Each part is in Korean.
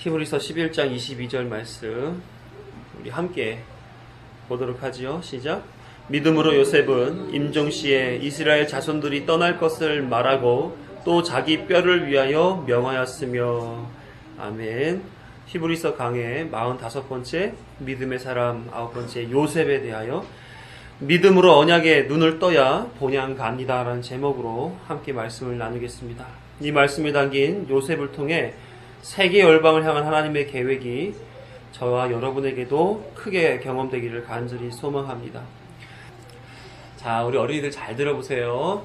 히브리서 11장 22절 말씀 우리 함께 보도록 하지요. 시작. 믿음으로 요셉은 임종시에 이스라엘 자손들이 떠날 것을 말하고 또 자기 뼈를 위하여 명하였으며. 아멘. 히브리서 강의 45번째 믿음의 사람 9번째 요셉에 대하여 믿음으로 언약에 눈을 떠야 본향 갑니다 라는 제목으로 함께 말씀을 나누겠습니다. 이 말씀에 담긴 요셉을 통해 세계 열방을 향한 하나님의 계획이 저와 여러분에게도 크게 경험되기를 간절히 소망합니다. 자, 우리 어린이들 잘 들어보세요.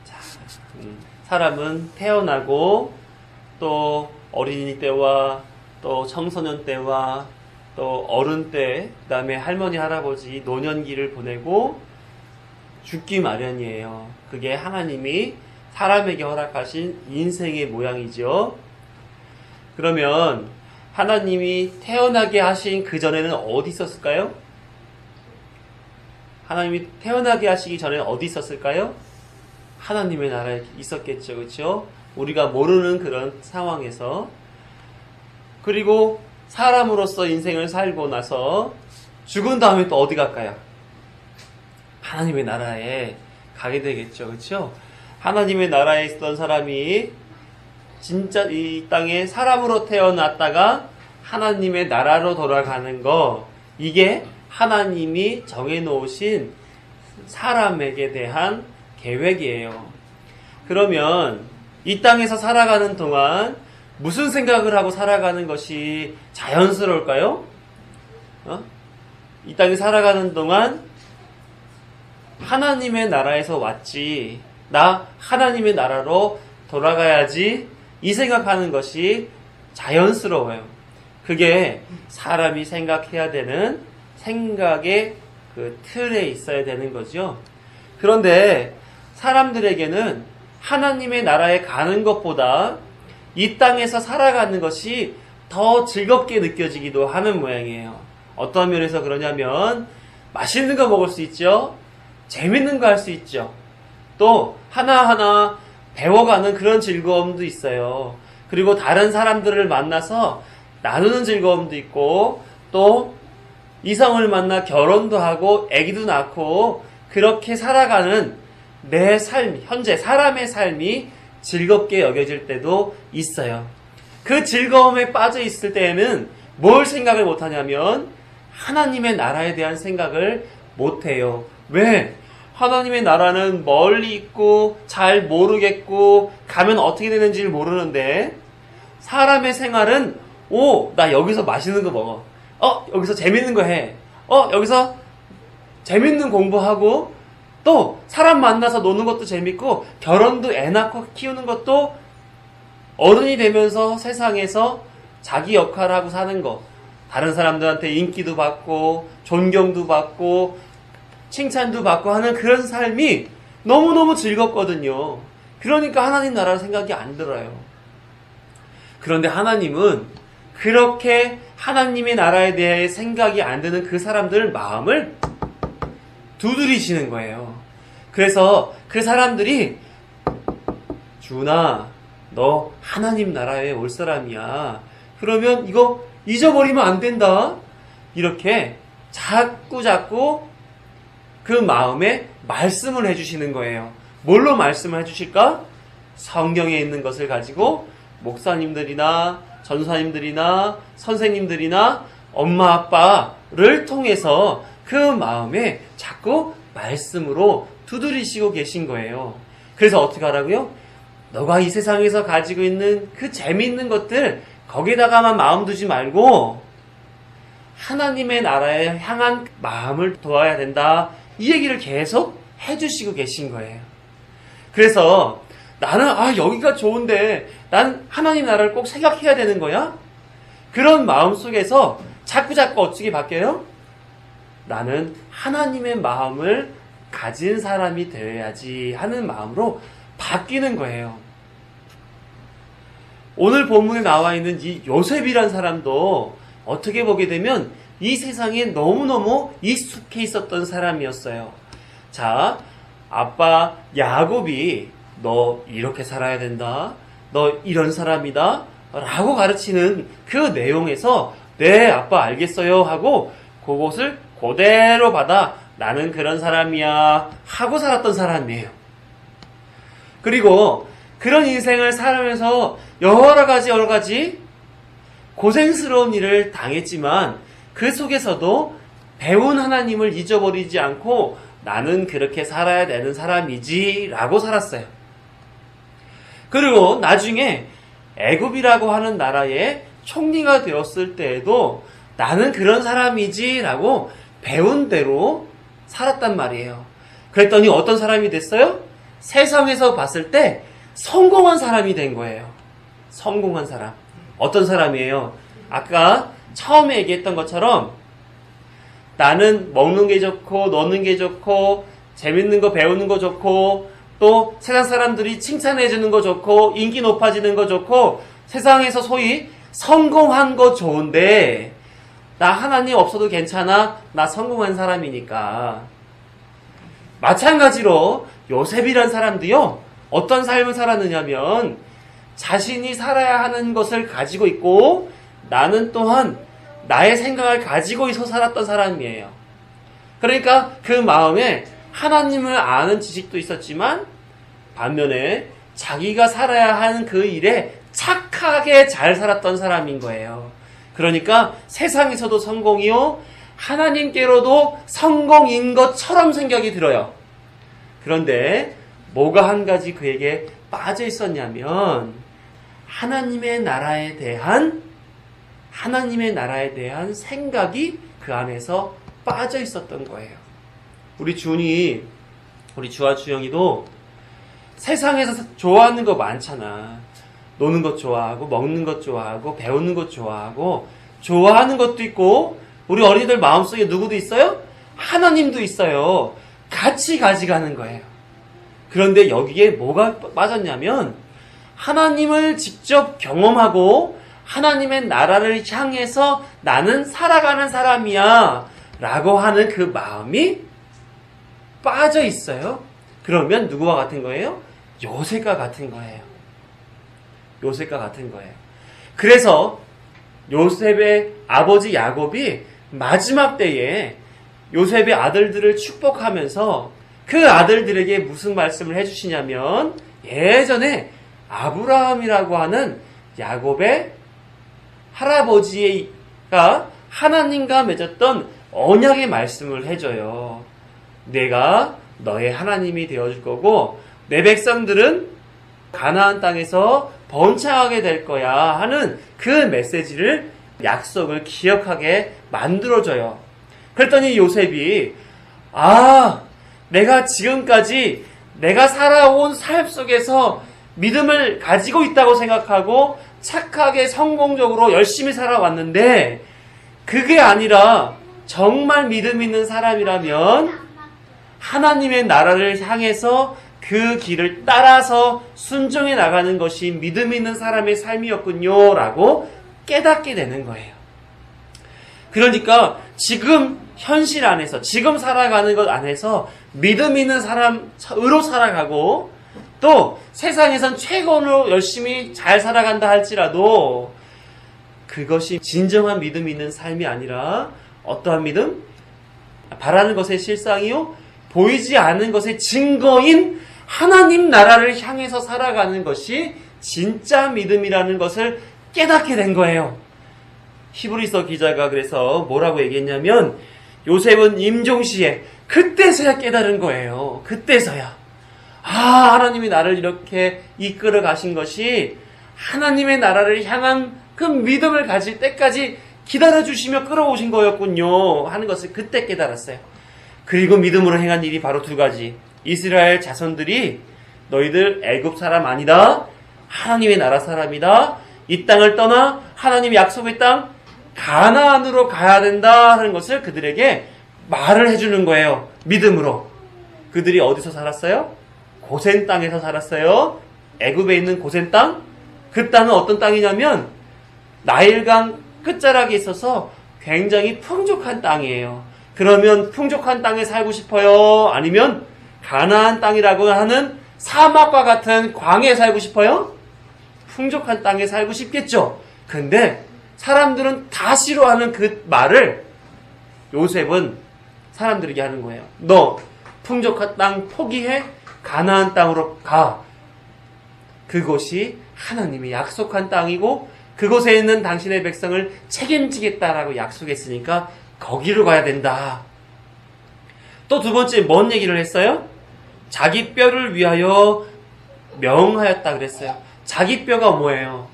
자, 사람은 태어나고 또 어린이 때와 또 청소년 때와 또 어른 때, 그 다음에 할머니, 할아버지, 노년기를 보내고 죽기 마련이에요. 그게 하나님이 사람에게 허락하신 인생의 모양이죠. 그러면 하나님이 태어나게 하신 그 전에는 어디 있었을까요? 하나님이 태어나게 하시기 전에는 어디 있었을까요? 하나님의 나라에 있었겠죠. 그렇죠? 우리가 모르는 그런 상황에서. 그리고 사람으로서 인생을 살고 나서 죽은 다음에 또 어디 갈까요? 하나님의 나라에 가게 되겠죠. 그렇죠? 하나님의 나라에 있던 사람이 진짜 이 땅에 사람으로 태어났다가 하나님의 나라로 돌아가는 거, 이게 하나님이 정해놓으신 사람에게 대한 계획이에요. 그러면 이 땅에서 살아가는 동안 무슨 생각을 하고 살아가는 것이 자연스러울까요? 이 땅에 살아가는 동안 하나님의 나라에서 왔지, 나 하나님의 나라로 돌아가야지, 이 생각하는 것이 자연스러워요. 그게 사람이 생각해야 되는 생각의 그 틀에 있어야 되는 거죠. 그런데 사람들에게는 하나님의 나라에 가는 것보다 이 땅에서 살아가는 것이 더 즐겁게 느껴지기도 하는 모양이에요. 어떤 면에서 그러냐면 맛있는 거 먹을 수 있죠. 재밌는 거 할 수 있죠. 또 하나하나 배워가는 그런 즐거움도 있어요. 그리고 다른 사람들을 만나서 나누는 즐거움도 있고, 또 이성을 만나 결혼도 하고 아기도 낳고 그렇게 살아가는 내 삶, 현재 사람의 삶이 즐겁게 여겨질 때도 있어요. 그 즐거움에 빠져 있을 때에는 뭘 생각을 못하냐면 하나님의 나라에 대한 생각을 못해요. 왜? 하나님의 나라는 멀리 있고 잘 모르겠고 가면 어떻게 되는지를 모르는데, 사람의 생활은 나 여기서 맛있는 거 먹어. 여기서 재밌는 거 해. 여기서 재밌는 공부하고, 또 사람 만나서 노는 것도 재밌고, 결혼도 애 낳고 키우는 것도, 어른이 되면서 세상에서 자기 역할을 하고 사는 거, 다른 사람들한테 인기도 받고 존경도 받고 칭찬도 받고 하는 그런 삶이 너무너무 즐겁거든요. 그러니까 하나님 나라 생각이 안 들어요. 그런데 하나님은 그렇게 하나님의 나라에 대해 생각이 안 드는 그 사람들 마음을 두드리시는 거예요. 그래서 그 사람들이, 주은아, 너 하나님 나라에 올 사람이야. 그러면 이거 잊어버리면 안 된다. 이렇게 자꾸 그 마음에 말씀을 해주시는 거예요. 뭘로 말씀을 해주실까? 성경에 있는 것을 가지고 목사님들이나 전사님들이나 선생님들이나 엄마 아빠를 통해서 그 마음에 자꾸 말씀으로 두드리시고 계신 거예요. 그래서 어떻게 하라고요? 너가 이 세상에서 가지고 있는 그 재미있는 것들 거기다가만 마음 두지 말고 하나님의 나라에 향한 마음을 도와야 된다. 이 얘기를 계속 해주시고 계신 거예요. 그래서 나는 여기가 좋은데 난 하나님 나라를 꼭 생각해야 되는 거야? 그런 마음 속에서 자꾸 어떻게 바뀌어요? 나는 하나님의 마음을 가진 사람이 되어야지 하는 마음으로 바뀌는 거예요. 오늘 본문에 나와 있는 이 요셉이란 사람도 어떻게 보게 되면 이 세상에 너무너무 익숙해 있었던 사람이었어요. 자, 아빠 야곱이 너 이렇게 살아야 된다. 너 이런 사람이다. 라고 가르치는 그 내용에서 네, 아빠 알겠어요 하고 그것을 그대로 받아 나는 그런 사람이야 하고 살았던 사람이에요. 그리고 그런 인생을 살면서 여러 가지 고생스러운 일을 당했지만 그 속에서도 배운 하나님을 잊어버리지 않고 나는 그렇게 살아야 되는 사람이지 라고 살았어요. 그리고 나중에 애굽이라고 하는 나라의 총리가 되었을 때에도 나는 그런 사람이지 라고 배운 대로 살았단 말이에요. 그랬더니 어떤 사람이 됐어요? 세상에서 봤을 때 성공한 사람이 된 거예요. 성공한 사람. 어떤 사람이에요? 아까 처음에 얘기했던 것처럼 나는 먹는 게 좋고 노는 게 좋고 재밌는 거 배우는 거 좋고 또 세상 사람들이 칭찬해 주는 거 좋고 인기 높아지는 거 좋고 세상에서 소위 성공한 거 좋은데 나 하나님 없어도 괜찮아. 나 성공한 사람이니까. 마찬가지로 요셉이란 사람도요. 어떤 삶을 살았느냐면 자신이 살아야 하는 것을 가지고 있고 나는 또한 나의 생각을 가지고 있어 살았던 사람이에요. 그러니까 그 마음에 하나님을 아는 지식도 있었지만 반면에 자기가 살아야 하는 그 일에 착하게 잘 살았던 사람인 거예요. 그러니까 세상에서도 성공이요 하나님께로도 성공인 것처럼 생각이 들어요. 그런데 뭐가 한 가지 그에게 빠져 있었냐면 하나님의 나라에 대한 생각이 그 안에서 빠져 있었던 거예요. 우리 주와 주영이도 세상에서 좋아하는 거 많잖아. 노는 것 좋아하고 먹는 것 좋아하고 배우는 것 좋아하고 좋아하는 것도 있고 우리 어린이들 마음속에 누구도 있어요? 하나님도 있어요. 같이 가져가는 거예요. 그런데 여기에 뭐가 빠졌냐면 하나님을 직접 경험하고 하나님의 나라를 향해서 나는 살아가는 사람이야 라고 하는 그 마음이 빠져 있어요. 그러면 누구와 같은 거예요? 요셉과 같은 거예요. 요셉과 같은 거예요. 그래서 요셉의 아버지 야곱이 마지막 때에 요셉의 아들들을 축복하면서 그 아들들에게 무슨 말씀을 해주시냐면 예전에 아브라함이라고 하는 야곱의 할아버지가 하나님과 맺었던 언약의 말씀을 해줘요. 내가 너의 하나님이 되어줄 거고 내 백성들은 가나안 땅에서 번창하게 될 거야 하는 그 메시지를 약속을 기억하게 만들어줘요. 그랬더니 요셉이 내가 지금까지 내가 살아온 삶 속에서 믿음을 가지고 있다고 생각하고 착하게 성공적으로 열심히 살아왔는데 그게 아니라 정말 믿음 있는 사람이라면 하나님의 나라를 향해서 그 길을 따라서 순종해 나가는 것이 믿음 있는 사람의 삶이었군요 라고 깨닫게 되는 거예요. 그러니까 지금 현실 안에서 지금 살아가는 것 안에서 믿음 있는 사람으로 살아가고 또 세상에선 최고로 열심히 잘 살아간다 할지라도 그것이 진정한 믿음 있는 삶이 아니라 어떠한 믿음? 바라는 것의 실상이요 보이지 않는 것의 증거인 하나님 나라를 향해서 살아가는 것이 진짜 믿음이라는 것을 깨닫게 된 거예요. 히브리서 기자가 그래서 뭐라고 얘기했냐면 요셉은 임종시에 그때서야 깨달은 거예요. 그때서야. 하나님이 나를 이렇게 이끌어 가신 것이 하나님의 나라를 향한 그 믿음을 가질 때까지 기다려주시며 끌어오신 거였군요 하는 것을 그때 깨달았어요. 그리고 믿음으로 행한 일이 바로 두 가지. 이스라엘 자손들이 너희들 애굽 사람 아니다. 하나님의 나라 사람이다. 이 땅을 떠나 하나님의 약속의 땅 가나안으로 가야 된다 하는 것을 그들에게 말을 해주는 거예요. 믿음으로. 그들이 어디서 살았어요? 고센 땅에서 살았어요. 애굽에 있는 고센 땅. 그 땅은 어떤 땅이냐면 나일강 끝자락에 있어서 굉장히 풍족한 땅이에요. 그러면 풍족한 땅에 살고 싶어요? 아니면 가나안 땅이라고 하는 사막과 같은 광야에 살고 싶어요? 풍족한 땅에 살고 싶겠죠. 근데 사람들은 다 싫어하는 그 말을 요셉은 사람들에게 하는 거예요. 너 풍족한 땅 포기해 가나안 땅으로 가. 그곳이 하나님이 약속한 땅이고 그곳에 있는 당신의 백성을 책임지겠다라고 약속했으니까 거기로 가야 된다. 또 두 번째 뭔 얘기를 했어요? 자기 뼈를 위하여 명하였다 그랬어요. 자기 뼈가 뭐예요?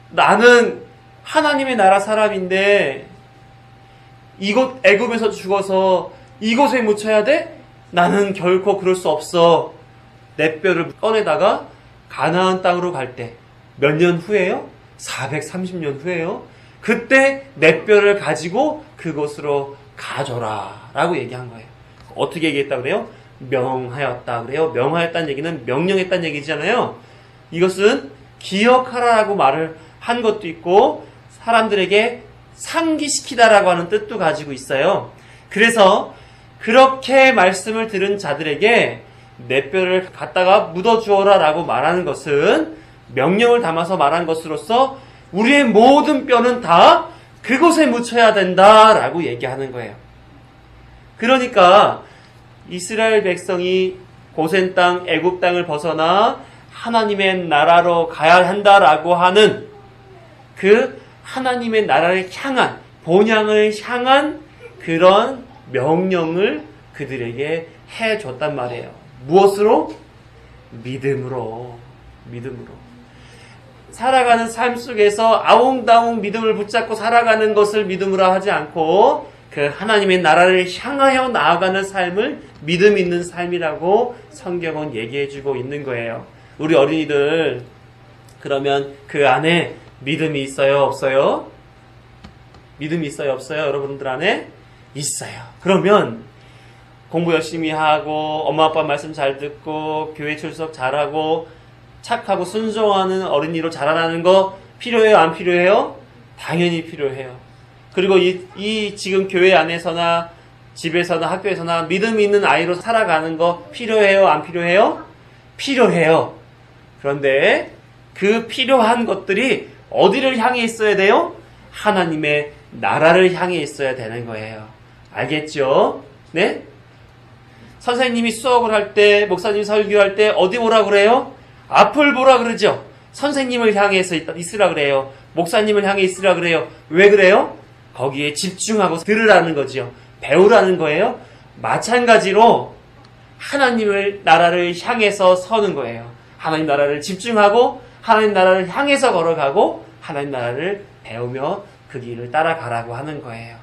나는 하나님의 나라 사람인데 이곳 애굽에서 죽어서 이곳에 묻혀야 돼? 나는 결코 그럴 수 없어. 내 뼈를 꺼내다가 가나안 땅으로 갈 때 몇 년 후에요? 430년 후에요. 그때 내 뼈를 가지고 그곳으로 가줘라 라고 얘기한 거예요. 어떻게 얘기했다 그래요? 명하였다 그래요. 명하였다는 얘기는 명령했다는 얘기잖아요. 이것은 기억하라라고 말을 한 것도 있고 사람들에게 상기시키다라고 하는 뜻도 가지고 있어요. 그래서 그렇게 말씀을 들은 자들에게 내 뼈를 갖다가 묻어주어라 라고 말하는 것은 명령을 담아서 말한 것으로서 우리의 모든 뼈는 다 그곳에 묻혀야 된다라고 얘기하는 거예요. 그러니까 이스라엘 백성이 고센 땅, 애굽 땅을 벗어나 하나님의 나라로 가야 한다라고 하는 그 하나님의 나라를 향한, 본향을 향한 그런 명령을 그들에게 해줬단 말이에요. 무엇으로? 믿음으로. 살아가는 삶 속에서 아웅다웅 믿음을 붙잡고 살아가는 것을 믿음으로 하지 않고 그 하나님의 나라를 향하여 나아가는 삶을 믿음 있는 삶이라고 성경은 얘기해주고 있는 거예요. 우리 어린이들 그러면 그 안에 믿음이 있어요? 없어요? 믿음이 있어요? 없어요? 여러분들 안에? 있어요. 그러면 공부 열심히 하고 엄마 아빠 말씀 잘 듣고 교회 출석 잘하고 착하고 순종하는 어린이로 자라나는 거 필요해요? 안 필요해요? 당연히 필요해요. 그리고 이 지금 교회 안에서나 집에서나 학교에서나 믿음 있는 아이로 살아가는 거 필요해요? 안 필요해요? 필요해요. 그런데 그 필요한 것들이 어디를 향해 있어야 돼요? 하나님의 나라를 향해 있어야 되는 거예요. 알겠죠? 네? 선생님이 수업을 할 때, 목사님이 설교할 때 어디 보라 그래요? 앞을 보라 그러죠. 선생님을 향해서 있으라 그래요. 목사님을 향해 있으라 그래요. 왜 그래요? 거기에 집중하고 들으라는 거죠. 배우라는 거예요. 마찬가지로 하나님의 나라를 향해서 서는 거예요. 하나님 나라를 집중하고 하나님 나라를 향해서 걸어가고 하나님 나라를 배우며 그 길을 따라가라고 하는 거예요.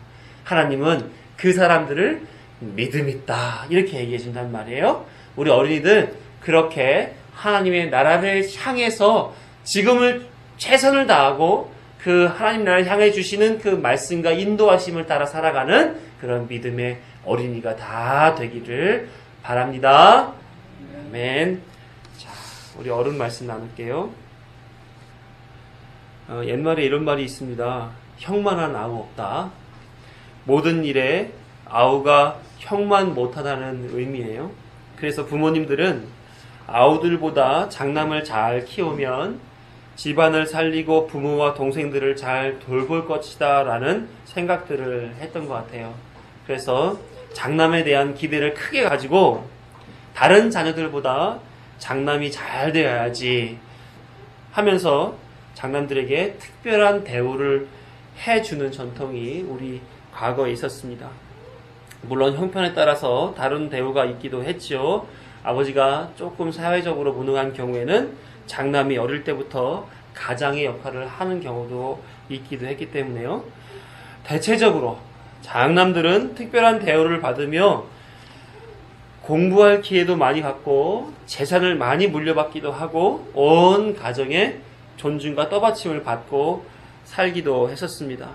하나님은 그 사람들을 믿음 있다 이렇게 얘기해 준단 말이에요. 우리 어린이들 그렇게 하나님의 나라를 향해서 지금을 최선을 다하고 그 하나님 나라를 향해 주시는 그 말씀과 인도하심을 따라 살아가는 그런 믿음의 어린이가 다 되기를 바랍니다. 아멘. 자, 우리 어른 말씀 나눌게요. 옛말에 이런 말이 있습니다. 형만한 아우 없다. 모든 일에 아우가 형만 못하다는 의미예요. 그래서 부모님들은 아우들보다 장남을 잘 키우면 집안을 살리고 부모와 동생들을 잘 돌볼 것이다 라는 생각들을 했던 것 같아요. 그래서 장남에 대한 기대를 크게 가지고 다른 자녀들보다 장남이 잘 되어야지 하면서 장남들에게 특별한 대우를 해주는 전통이 우리 과거에 있었습니다. 물론 형편에 따라서 다른 대우가 있기도 했죠. 아버지가 조금 사회적으로 무능한 경우에는 장남이 어릴 때부터 가장의 역할을 하는 경우도 있기도 했기 때문에요. 대체적으로 장남들은 특별한 대우를 받으며 공부할 기회도 많이 갖고 재산을 많이 물려받기도 하고 온 가정에 존중과 떠받침을 받고 살기도 했었습니다.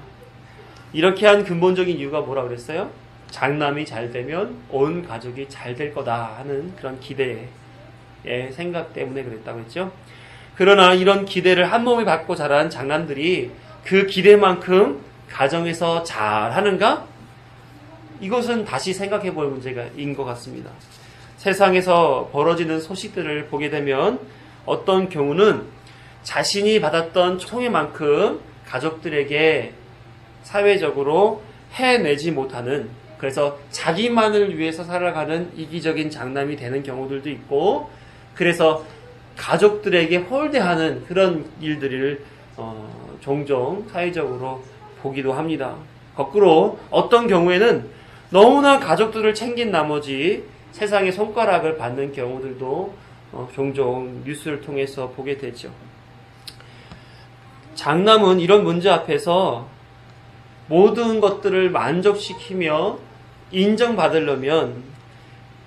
이렇게 한 근본적인 이유가 뭐라 그랬어요? 장남이 잘 되면 온 가족이 잘 될 거다 하는 그런 기대의 생각 때문에 그랬다고 했죠. 그러나 이런 기대를 한 몸에 받고 자란 장남들이 그 기대만큼 가정에서 잘하는가? 이것은 다시 생각해 볼 문제인 것 같습니다. 세상에서 벌어지는 소식들을 보게 되면 어떤 경우는 자신이 받았던 총애만큼 가족들에게 사회적으로 해내지 못하는, 그래서 자기만을 위해서 살아가는 이기적인 장남이 되는 경우들도 있고, 그래서 가족들에게 홀대하는 그런 일들을 종종 사회적으로 보기도 합니다. 거꾸로 어떤 경우에는 너무나 가족들을 챙긴 나머지 세상의 손가락을 받는 경우들도 종종 뉴스를 통해서 보게 되죠. 장남은 이런 문제 앞에서 모든 것들을 만족시키며 인정받으려면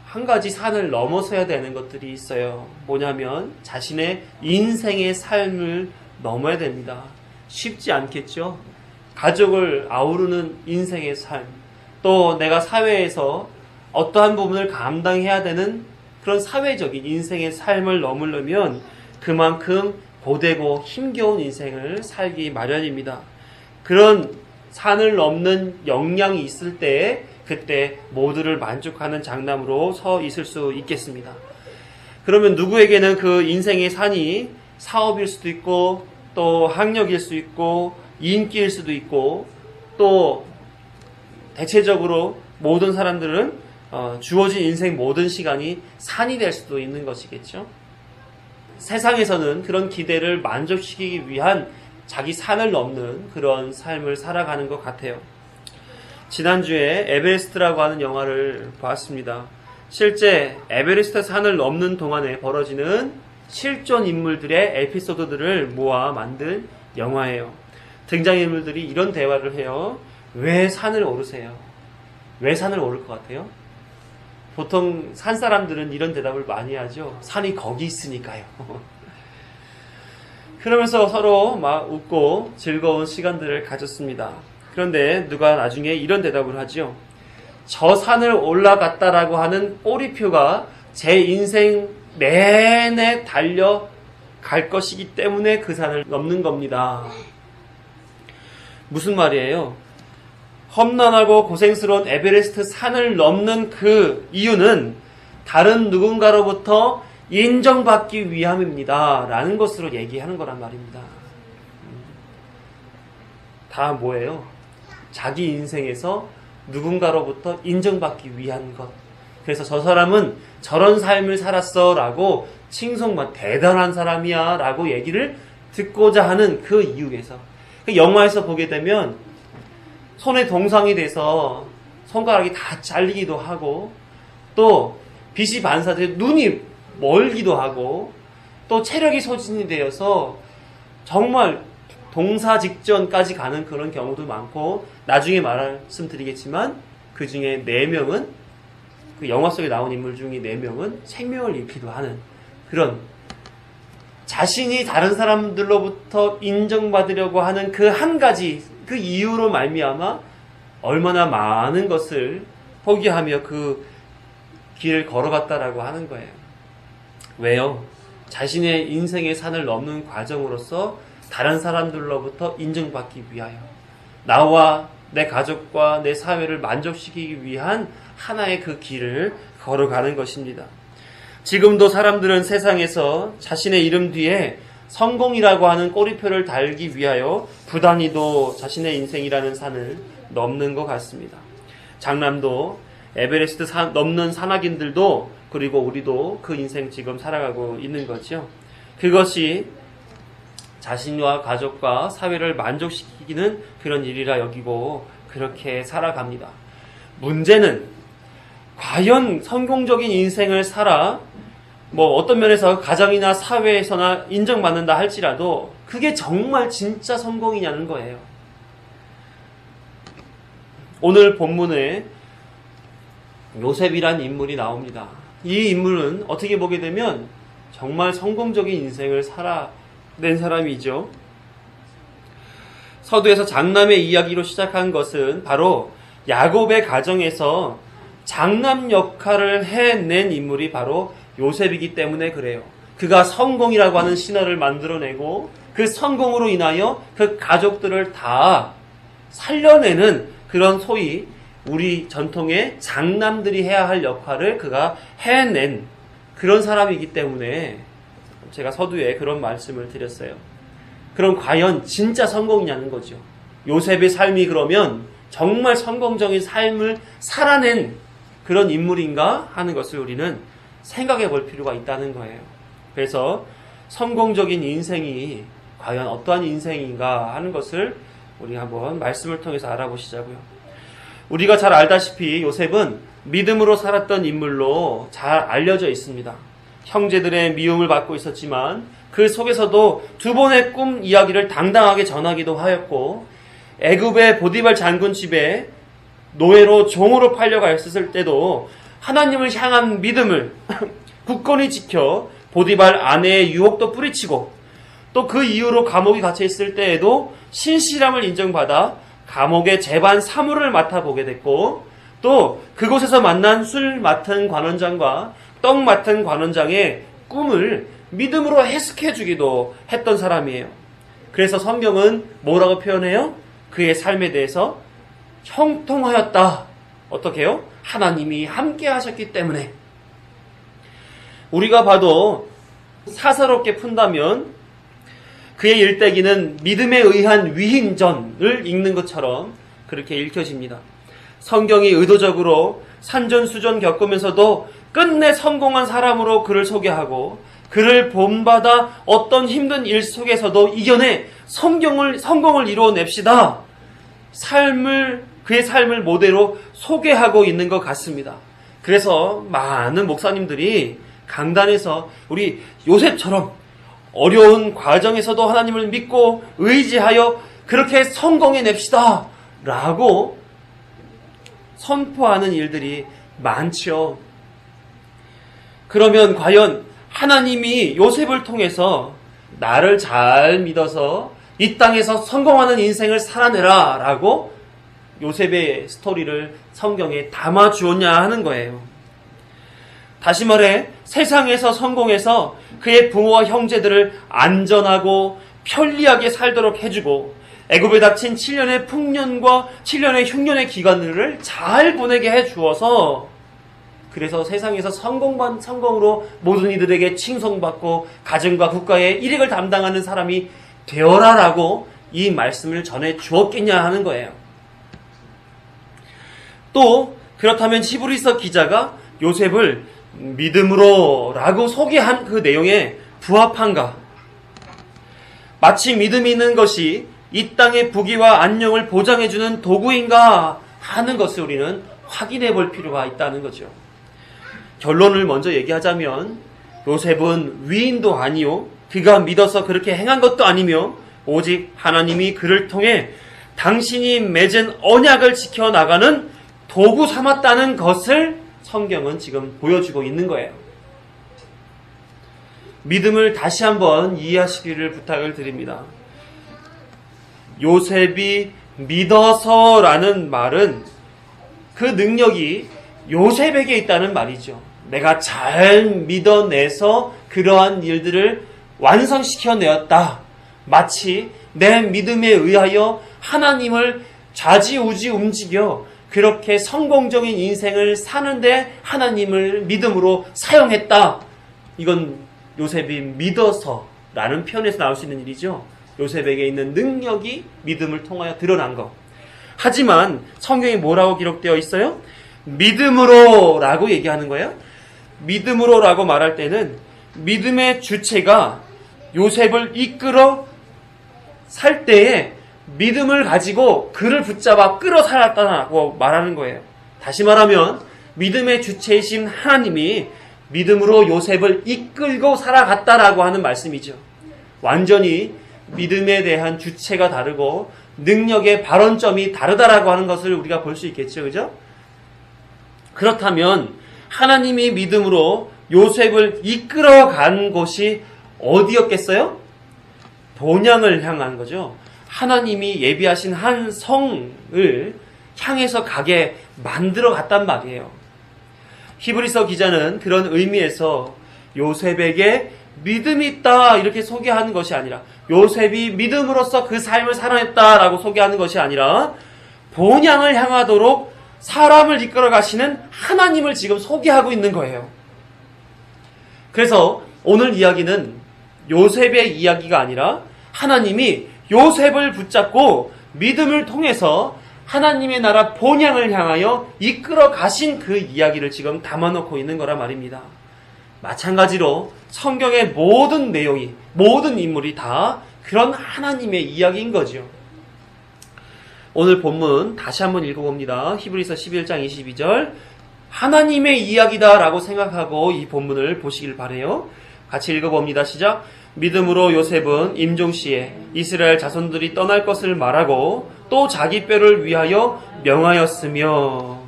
한 가지 산을 넘어서야 되는 것들이 있어요. 뭐냐면 자신의 인생의 삶을 넘어야 됩니다. 쉽지 않겠죠? 가족을 아우르는 인생의 삶, 또 내가 사회에서 어떠한 부분을 감당해야 되는 그런 사회적인 인생의 삶을 넘으려면 그만큼 고되고 힘겨운 인생을 살기 마련입니다. 그런 산을 넘는 역량이 있을 때 그때 모두를 만족하는 장남으로 서 있을 수 있겠습니다. 그러면 누구에게는 그 인생의 산이 사업일 수도 있고 또 학력일 수 있고 인기일 수도 있고 또 대체적으로 모든 사람들은 주어진 인생 모든 시간이 산이 될 수도 있는 것이겠죠. 세상에서는 그런 기대를 만족시키기 위한 자기 산을 넘는 그런 삶을 살아가는 것 같아요. 지난주에 에베레스트라고 하는 영화를 봤습니다. 실제 에베레스트 산을 넘는 동안에 벌어지는 실존 인물들의 에피소드들을 모아 만든 영화예요. 등장인물들이 이런 대화를 해요. 왜 산을 오르세요? 왜 산을 오를 것 같아요? 보통 산 사람들은 이런 대답을 많이 하죠. 산이 거기 있으니까요. 그러면서 서로 막 웃고 즐거운 시간들을 가졌습니다. 그런데 누가 나중에 이런 대답을 하죠. 저 산을 올라갔다라고 하는 꼬리표가 제 인생 내내 달려갈 것이기 때문에 그 산을 넘는 겁니다. 무슨 말이에요? 험난하고 고생스러운 에베레스트 산을 넘는 그 이유는 다른 누군가로부터 인정받기 위함입니다. 라는 것으로 얘기하는 거란 말입니다. 다 뭐예요? 자기 인생에서 누군가로부터 인정받기 위한 것. 그래서 저 사람은 저런 삶을 살았어 라고 칭송만 대단한 사람이야 라고 얘기를 듣고자 하는 그 이유에서. 그 영화에서 보게 되면 손에 동상이 돼서 손가락이 다 잘리기도 하고 또 빛이 반사돼 눈이 멀기도 하고 또 체력이 소진이 되어서 정말 동사 직전까지 가는 그런 경우도 많고 나중에 말씀드리겠지만 그 중에 4명은 그 영화 속에 나온 인물 중에 4명은 생명을 잃기도 하는 그런 자신이 다른 사람들로부터 인정받으려고 하는 그 한 가지 그 이유로 말미암아 얼마나 많은 것을 포기하며 그 길을 걸어갔다라고 하는 거예요. 왜요? 자신의 인생의 산을 넘는 과정으로서 다른 사람들로부터 인정받기 위하여 나와 내 가족과 내 사회를 만족시키기 위한 하나의 그 길을 걸어가는 것입니다. 지금도 사람들은 세상에서 자신의 이름 뒤에 성공이라고 하는 꼬리표를 달기 위하여 부단히도 자신의 인생이라는 산을 넘는 것 같습니다. 장남도 에베레스트 넘는 산악인들도 그리고 우리도 그 인생 지금 살아가고 있는 거죠. 그것이 자신과 가족과 사회를 만족시키는 그런 일이라 여기고 그렇게 살아갑니다. 문제는 과연 성공적인 인생을 살아 어떤 면에서 가정이나 사회에서나 인정받는다 할지라도 그게 정말 진짜 성공이냐는 거예요. 오늘 본문에 요셉이란 인물이 나옵니다. 이 인물은 어떻게 보게 되면 정말 성공적인 인생을 살아낸 사람이죠. 서두에서 장남의 이야기로 시작한 것은 바로 야곱의 가정에서 장남 역할을 해낸 인물이 바로 요셉이기 때문에 그래요. 그가 성공이라고 하는 신화를 만들어내고 그 성공으로 인하여 그 가족들을 다 살려내는 그런 소위 우리 전통의 장남들이 해야 할 역할을 그가 해낸 그런 사람이기 때문에 제가 서두에 그런 말씀을 드렸어요. 그럼 과연 진짜 성공이냐는 거죠. 요셉의 삶이 그러면 정말 성공적인 삶을 살아낸 그런 인물인가 하는 것을 우리는 생각해 볼 필요가 있다는 거예요. 그래서 성공적인 인생이 과연 어떠한 인생인가 하는 것을 우리 한번 말씀을 통해서 알아보시자고요. 우리가 잘 알다시피 요셉은 믿음으로 살았던 인물로 잘 알려져 있습니다. 형제들의 미움을 받고 있었지만 그 속에서도 두 번의 꿈 이야기를 당당하게 전하기도 하였고, 애굽의 보디발 장군 집에 노예로 종으로 팔려가 있었을 때도 하나님을 향한 믿음을 굳건히 지켜 보디발 아내의 유혹도 뿌리치고, 또 그 이후로 감옥에 갇혀 있을 때에도 신실함을 인정받아 감옥의 재반 사무를 맡아보게 됐고, 또 그곳에서 만난 술 맡은 관원장과 떡 맡은 관원장의 꿈을 믿음으로 해석해 주기도 했던 사람이에요. 그래서 성경은 뭐라고 표현해요? 그의 삶에 대해서 형통하였다. 어떻게 해요? 하나님이 함께 하셨기 때문에. 우리가 봐도 사사롭게 푼다면 그의 일대기는 믿음에 의한 위인전을 읽는 것처럼 그렇게 읽혀집니다. 성경이 의도적으로 산전수전 겪으면서도 끝내 성공한 사람으로 그를 소개하고, 그를 본받아 어떤 힘든 일 속에서도 이겨내 성공을 이루어냅시다. 그의 삶을 모델로 소개하고 있는 것 같습니다. 그래서 많은 목사님들이 강단에서 우리 요셉처럼 어려운 과정에서도 하나님을 믿고 의지하여 그렇게 성공해냅시다 라고 선포하는 일들이 많죠. 그러면 과연 하나님이 요셉을 통해서 나를 잘 믿어서 이 땅에서 성공하는 인생을 살아내라 라고 요셉의 스토리를 성경에 담아 주었냐 하는 거예요. 다시 말해 세상에서 성공해서 그의 부모와 형제들을 안전하고 편리하게 살도록 해주고, 애굽에 닥친 7년의 풍년과 7년의 흉년의 기간을 잘 보내게 해주어서, 그래서 세상에서 성공으로 모든 이들에게 칭송받고 가정과 국가의 일익을 담당하는 사람이 되어라라고 이 말씀을 전해 주었겠냐 하는 거예요. 또 그렇다면 히브리서 기자가 요셉을 믿음으로 라고 소개한 그 내용에 부합한가? 마치 믿음이 있는 것이 이 땅의 부귀와 안녕을 보장해주는 도구인가 하는 것을 우리는 확인해 볼 필요가 있다는 거죠. 결론을 먼저 얘기하자면 요셉은 위인도 아니요, 그가 믿어서 그렇게 행한 것도 아니며, 오직 하나님이 그를 통해 당신이 맺은 언약을 지켜나가는 도구 삼았다는 것을 성경은 지금 보여주고 있는 거예요. 믿음을 다시 한번 이해하시기를 부탁을 드립니다. 요셉이 믿어서라는 말은 그 능력이 요셉에게 있다는 말이죠. 내가 잘 믿어내서 그러한 일들을 완성시켜내었다. 마치 내 믿음에 의하여 하나님을 좌지우지 움직여 그렇게 성공적인 인생을 사는데 하나님을 믿음으로 사용했다. 이건 요셉이 믿어서라는 표현에서 나올 수 있는 일이죠. 요셉에게 있는 능력이 믿음을 통하여 드러난 것. 하지만 성경이 뭐라고 기록되어 있어요? 믿음으로 라고 얘기하는 거예요. 믿음으로 라고 말할 때는 믿음의 주체가 요셉을 이끌어 살 때에 믿음을 가지고 그를 붙잡아 끌어 살았다고 말하는 거예요. 다시 말하면 믿음의 주체이신 하나님이 믿음으로 요셉을 이끌고 살아갔다라고 하는 말씀이죠. 완전히 믿음에 대한 주체가 다르고 능력의 발원점이 다르다라고 하는 것을 우리가 볼 수 있겠죠. 그죠? 그렇다면 하나님이 믿음으로 요셉을 이끌어간 곳이 어디였겠어요? 본향을 향한 거죠. 하나님이 예비하신 한 성을 향해서 가게 만들어 갔단 말이에요. 히브리서 기자는 그런 의미에서 요셉에게 믿음이 있다 이렇게 소개하는 것이 아니라, 요셉이 믿음으로써 그 삶을 살아냈다라고 소개하는 것이 아니라, 본향을 향하도록 사람을 이끌어 가시는 하나님을 지금 소개하고 있는 거예요. 그래서 오늘 이야기는 요셉의 이야기가 아니라 하나님이 요셉을 붙잡고 믿음을 통해서 하나님의 나라 본향을 향하여 이끌어 가신 그 이야기를 지금 담아놓고 있는 거란 말입니다. 마찬가지로 성경의 모든 내용이, 모든 인물이 다 그런 하나님의 이야기인 거죠. 오늘 본문 다시 한번 읽어봅니다. 히브리서 11장 22절. 하나님의 이야기다라고 생각하고 이 본문을 보시길 바라요. 같이 읽어봅니다. 시작. 믿음으로 요셉은 임종시에 이스라엘 자손들이 떠날 것을 말하고 또 자기 뼈를 위하여 명하였으며,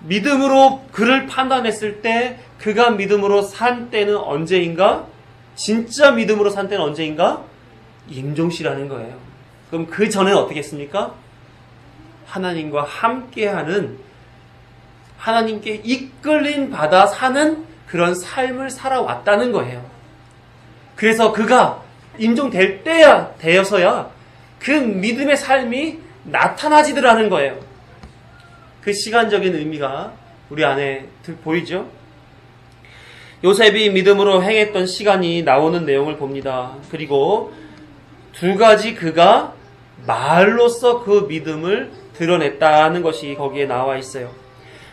믿음으로 그를 판단했을 때 그가 믿음으로 산 때는 언제인가? 진짜 믿음으로 산 때는 언제인가? 임종시라는 거예요. 그럼 그 전에는 어떻게 했습니까? 하나님과 함께하는, 하나님께 이끌림 받아 사는 그런 삶을 살아왔다는 거예요. 그래서 그가 임종될 때야 되어서야 그 믿음의 삶이 나타나지더라는 거예요. 그 시간적인 의미가 우리 안에 보이죠? 요셉이 믿음으로 행했던 시간이 나오는 내용을 봅니다. 그리고 두 가지 그가 말로써 그 믿음을 드러냈다는 것이 거기에 나와 있어요.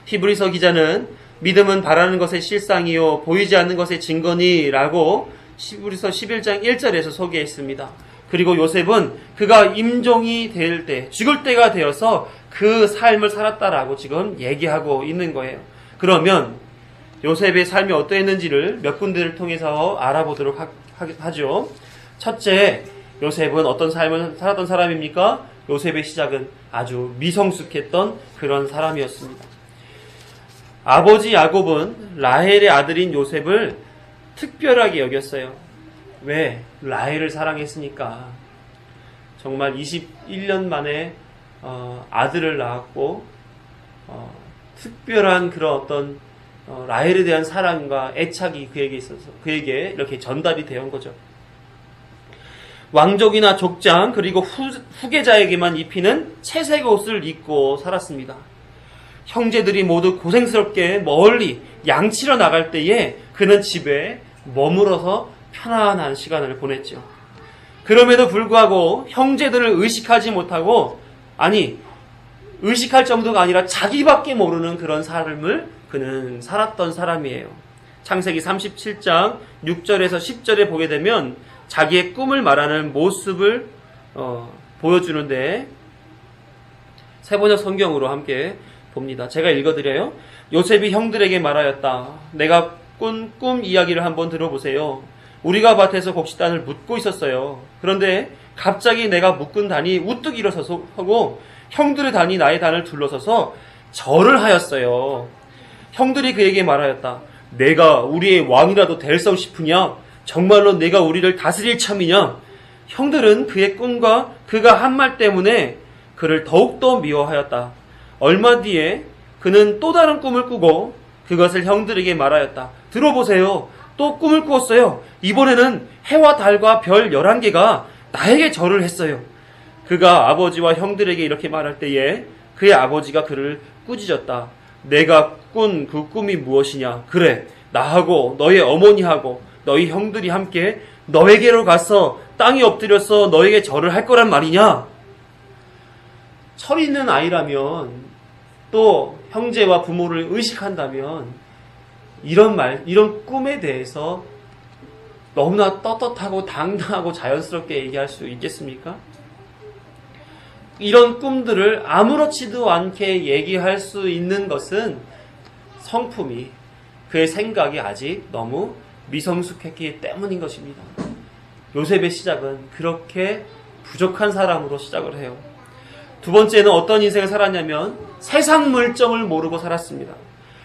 히브리서 기자는 믿음은 바라는 것의 실상이요 보이지 않는 것의 증거니라고 히브리서 11장 1절에서 소개했습니다. 그리고 요셉은 그가 임종이 될 때, 죽을 때가 되어서 그 삶을 살았다라고 지금 얘기하고 있는 거예요. 그러면 요셉의 삶이 어떠했는지를 몇 군데를 통해서 알아보도록 하죠. 첫째, 요셉은 어떤 삶을 살았던 사람입니까? 요셉의 시작은 아주 미성숙했던 그런 사람이었습니다. 아버지 야곱은 라헬의 아들인 요셉을 특별하게 여겼어요. 왜? 라헬을 사랑했으니까. 정말 21년 만에 아들을 낳았고 특별한 그런 어떤 라헬에 대한 사랑과 애착이 그에게 있어서 그에게 이렇게 전달이 되어 온 거죠. 왕족이나 족장 그리고 후계자에게만 입히는 채색 옷을 입고 살았습니다. 형제들이 모두 고생스럽게 멀리 양치러 나갈 때에 그는 집에 머물어서 편안한 시간을 보냈죠. 그럼에도 불구하고 형제들을 의식하지 못하고, 아니 의식할 정도가 아니라 자기밖에 모르는 그런 삶을 그는 살았던 사람이에요. 창세기 37장 6절에서 10절에 보게 되면 자기의 꿈을 말하는 모습을 보여주는데, 세번역 성경으로 함께 봅니다. 제가 읽어드려요. 요셉이 형들에게 말하였다. 내가 꾼 꿈 이야기를 한번 들어보세요. 우리가 밭에서 곡식단을 묻고 있었어요. 그런데 갑자기 내가 묶은 단이 우뚝 일어서고 형들의 단이 나의 단을 둘러서서 절을 하였어요. 형들이 그에게 말하였다. 내가 우리의 왕이라도 될성 싶으냐? 정말로 내가 우리를 다스릴 참이냐? 형들은 그의 꿈과 그가 한 말 때문에 그를 더욱더 미워하였다. 얼마 뒤에 그는 또 다른 꿈을 꾸고 그것을 형들에게 말하였다. 들어보세요. 또 꿈을 꾸었어요. 이번에는 해와 달과 별 11개가 나에게 절을 했어요. 그가 아버지와 형들에게 이렇게 말할 때에 그의 아버지가 그를 꾸짖었다. 내가 꾼 그 꿈이 무엇이냐? 그래, 나하고 너의 어머니하고 너희 형들이 함께 너에게로 가서 땅에 엎드려서 너에게 절을 할 거란 말이냐? 철 있는 아이라면, 또 형제와 부모를 의식한다면 이런 꿈에 대해서 너무나 떳떳하고 당당하고 자연스럽게 얘기할 수 있겠습니까? 이런 꿈들을 아무렇지도 않게 얘기할 수 있는 것은 성품이, 그의 생각이 아직 너무 미성숙했기 때문인 것입니다. 요셉의 시작은 그렇게 부족한 사람으로 시작을 해요. 두 번째는 어떤 인생을 살았냐면 세상 물정을 모르고 살았습니다.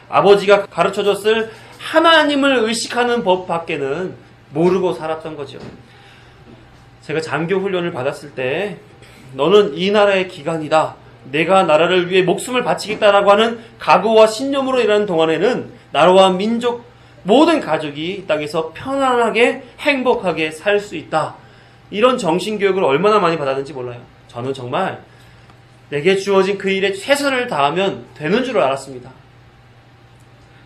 아버지가 가르쳐줬을 하나님을 의식하는 법 밖에는 모르고 살았던 거죠. 제가 장교 훈련을 받았을 때 너는 이 나라의 기관이다. 내가 나라를 위해 목숨을 바치겠다라고 하는 각오와 신념으로 일하는 동안에는 나라와 민족 모든 가족이 이 땅에서 편안하게 행복하게 살 수 있다. 이런 정신교육을 얼마나 많이 받았는지 몰라요. 저는 정말 내게 주어진 그 일에 최선을 다하면 되는 줄 알았습니다.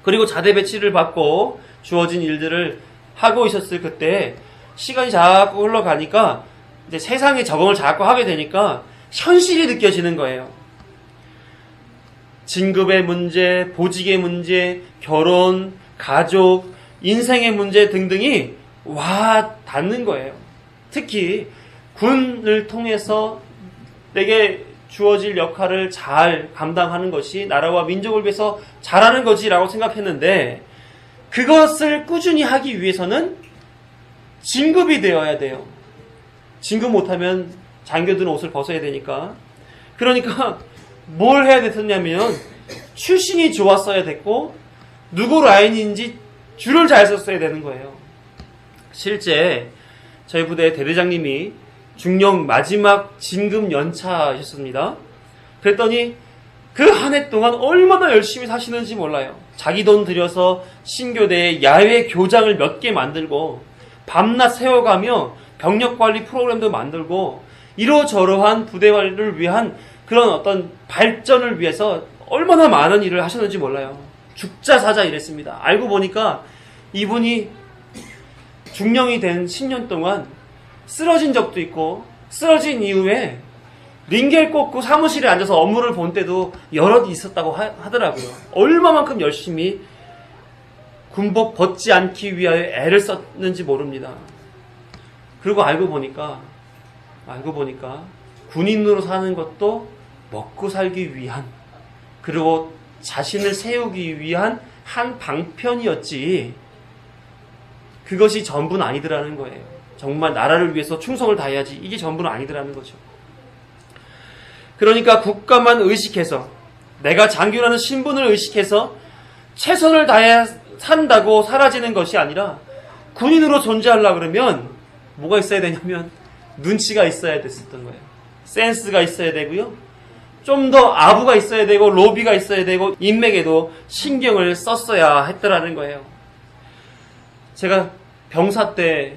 그리고 자대 배치를 받고 주어진 일들을 하고 있었을 그때 시간이 자꾸 흘러가니까 이제 세상에 적응을 자꾸 하게 되니까 현실이 느껴지는 거예요. 진급의 문제, 보직의 문제, 결혼, 가족, 인생의 문제 등등이 와 닿는 거예요. 특히 군을 통해서 내게 주어질 역할을 잘 감당하는 것이 나라와 민족을 위해서 잘하는 거지라고 생각했는데 그것을 꾸준히 하기 위해서는 진급이 되어야 돼요. 진급 못하면 잠겨든 옷을 벗어야 되니까. 그러니까 뭘 해야 됐었냐면 출신이 좋았어야 됐고 누구 라인인지 줄을 잘 섰어야 되는 거예요. 실제 저희 부대 대대장님이 중령 마지막 진급 연차셨습니다. 그랬더니 그 한 해 동안 얼마나 열심히 사시는지 몰라요. 자기 돈 들여서 신교대에 야외 교장을 몇 개 만들고 밤낮 세워가며 병력관리 프로그램도 만들고 이러저러한 부대를 위한 그런 어떤 발전을 위해서 얼마나 많은 일을 하셨는지 몰라요. 죽자 사자 이랬습니다. 알고 보니까 이분이 중령이 된 10년 동안 쓰러진 적도 있고 쓰러진 이후에 링겔 꽂고 사무실에 앉아서 업무를 본 때도 여럿 있었다고 하더라고요. 얼마만큼 열심히 군복 벗지 않기 위하여 애를 썼는지 모릅니다. 그리고 알고 보니까 군인으로 사는 것도 먹고 살기 위한 그리고 자신을 세우기 위한 한 방편이었지 그것이 전부는 아니더라는 거예요. 정말 나라를 위해서 충성을 다해야지 이게 전부는 아니더라는 거죠. 그러니까 국가만 의식해서 내가 장교라는 신분을 의식해서 최선을 다해 산다고 사라지는 것이 아니라 군인으로 존재하려고 그러면 뭐가 있어야 되냐면 눈치가 있어야 됐었던 거예요. 센스가 있어야 되고요. 좀 더 아부가 있어야 되고 로비가 있어야 되고 인맥에도 신경을 썼어야 했더라는 거예요. 제가 병사 때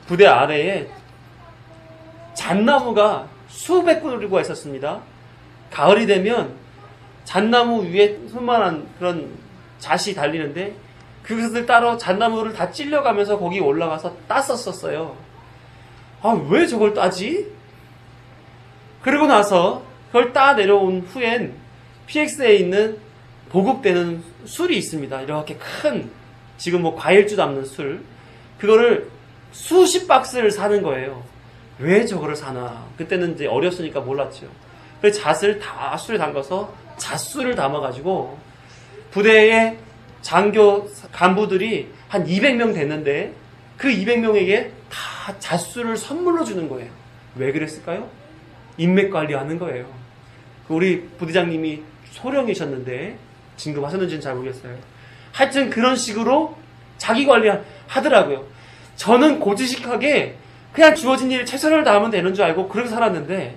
부대 아래에 잣나무가 수백 그루가 있었습니다. 가을이 되면 잣나무 위에 손만한 그런 잣이 달리는데 그것을 따로 잣나무를 다 찔려가면서 거기 올라가서 땄었어요. 아, 왜 저걸 따지? 그러고 나서 그걸 따 내려온 후엔 PX에 있는 보급되는 술이 있습니다. 이렇게 큰 지금 뭐 과일주 담는 술 그거를 수십 박스를 사는 거예요. 왜 저거를 사나? 그때는 이제 어렸으니까 몰랐죠. 그래서 잣을 다 술에 담가서 잣술을 담아가지고 부대에 장교 간부들이 한 200명 됐는데 그 200명에게 다 잣술을 선물로 주는 거예요. 왜 그랬을까요? 인맥 관리하는 거예요. 우리 부대장님이 소령이셨는데 진급하셨는지는 잘 모르겠어요. 하여튼 그런 식으로 자기 관리 하더라고요. 저는 고지식하게 그냥 주어진 일에 최선을 다하면 되는 줄 알고 그렇게 살았는데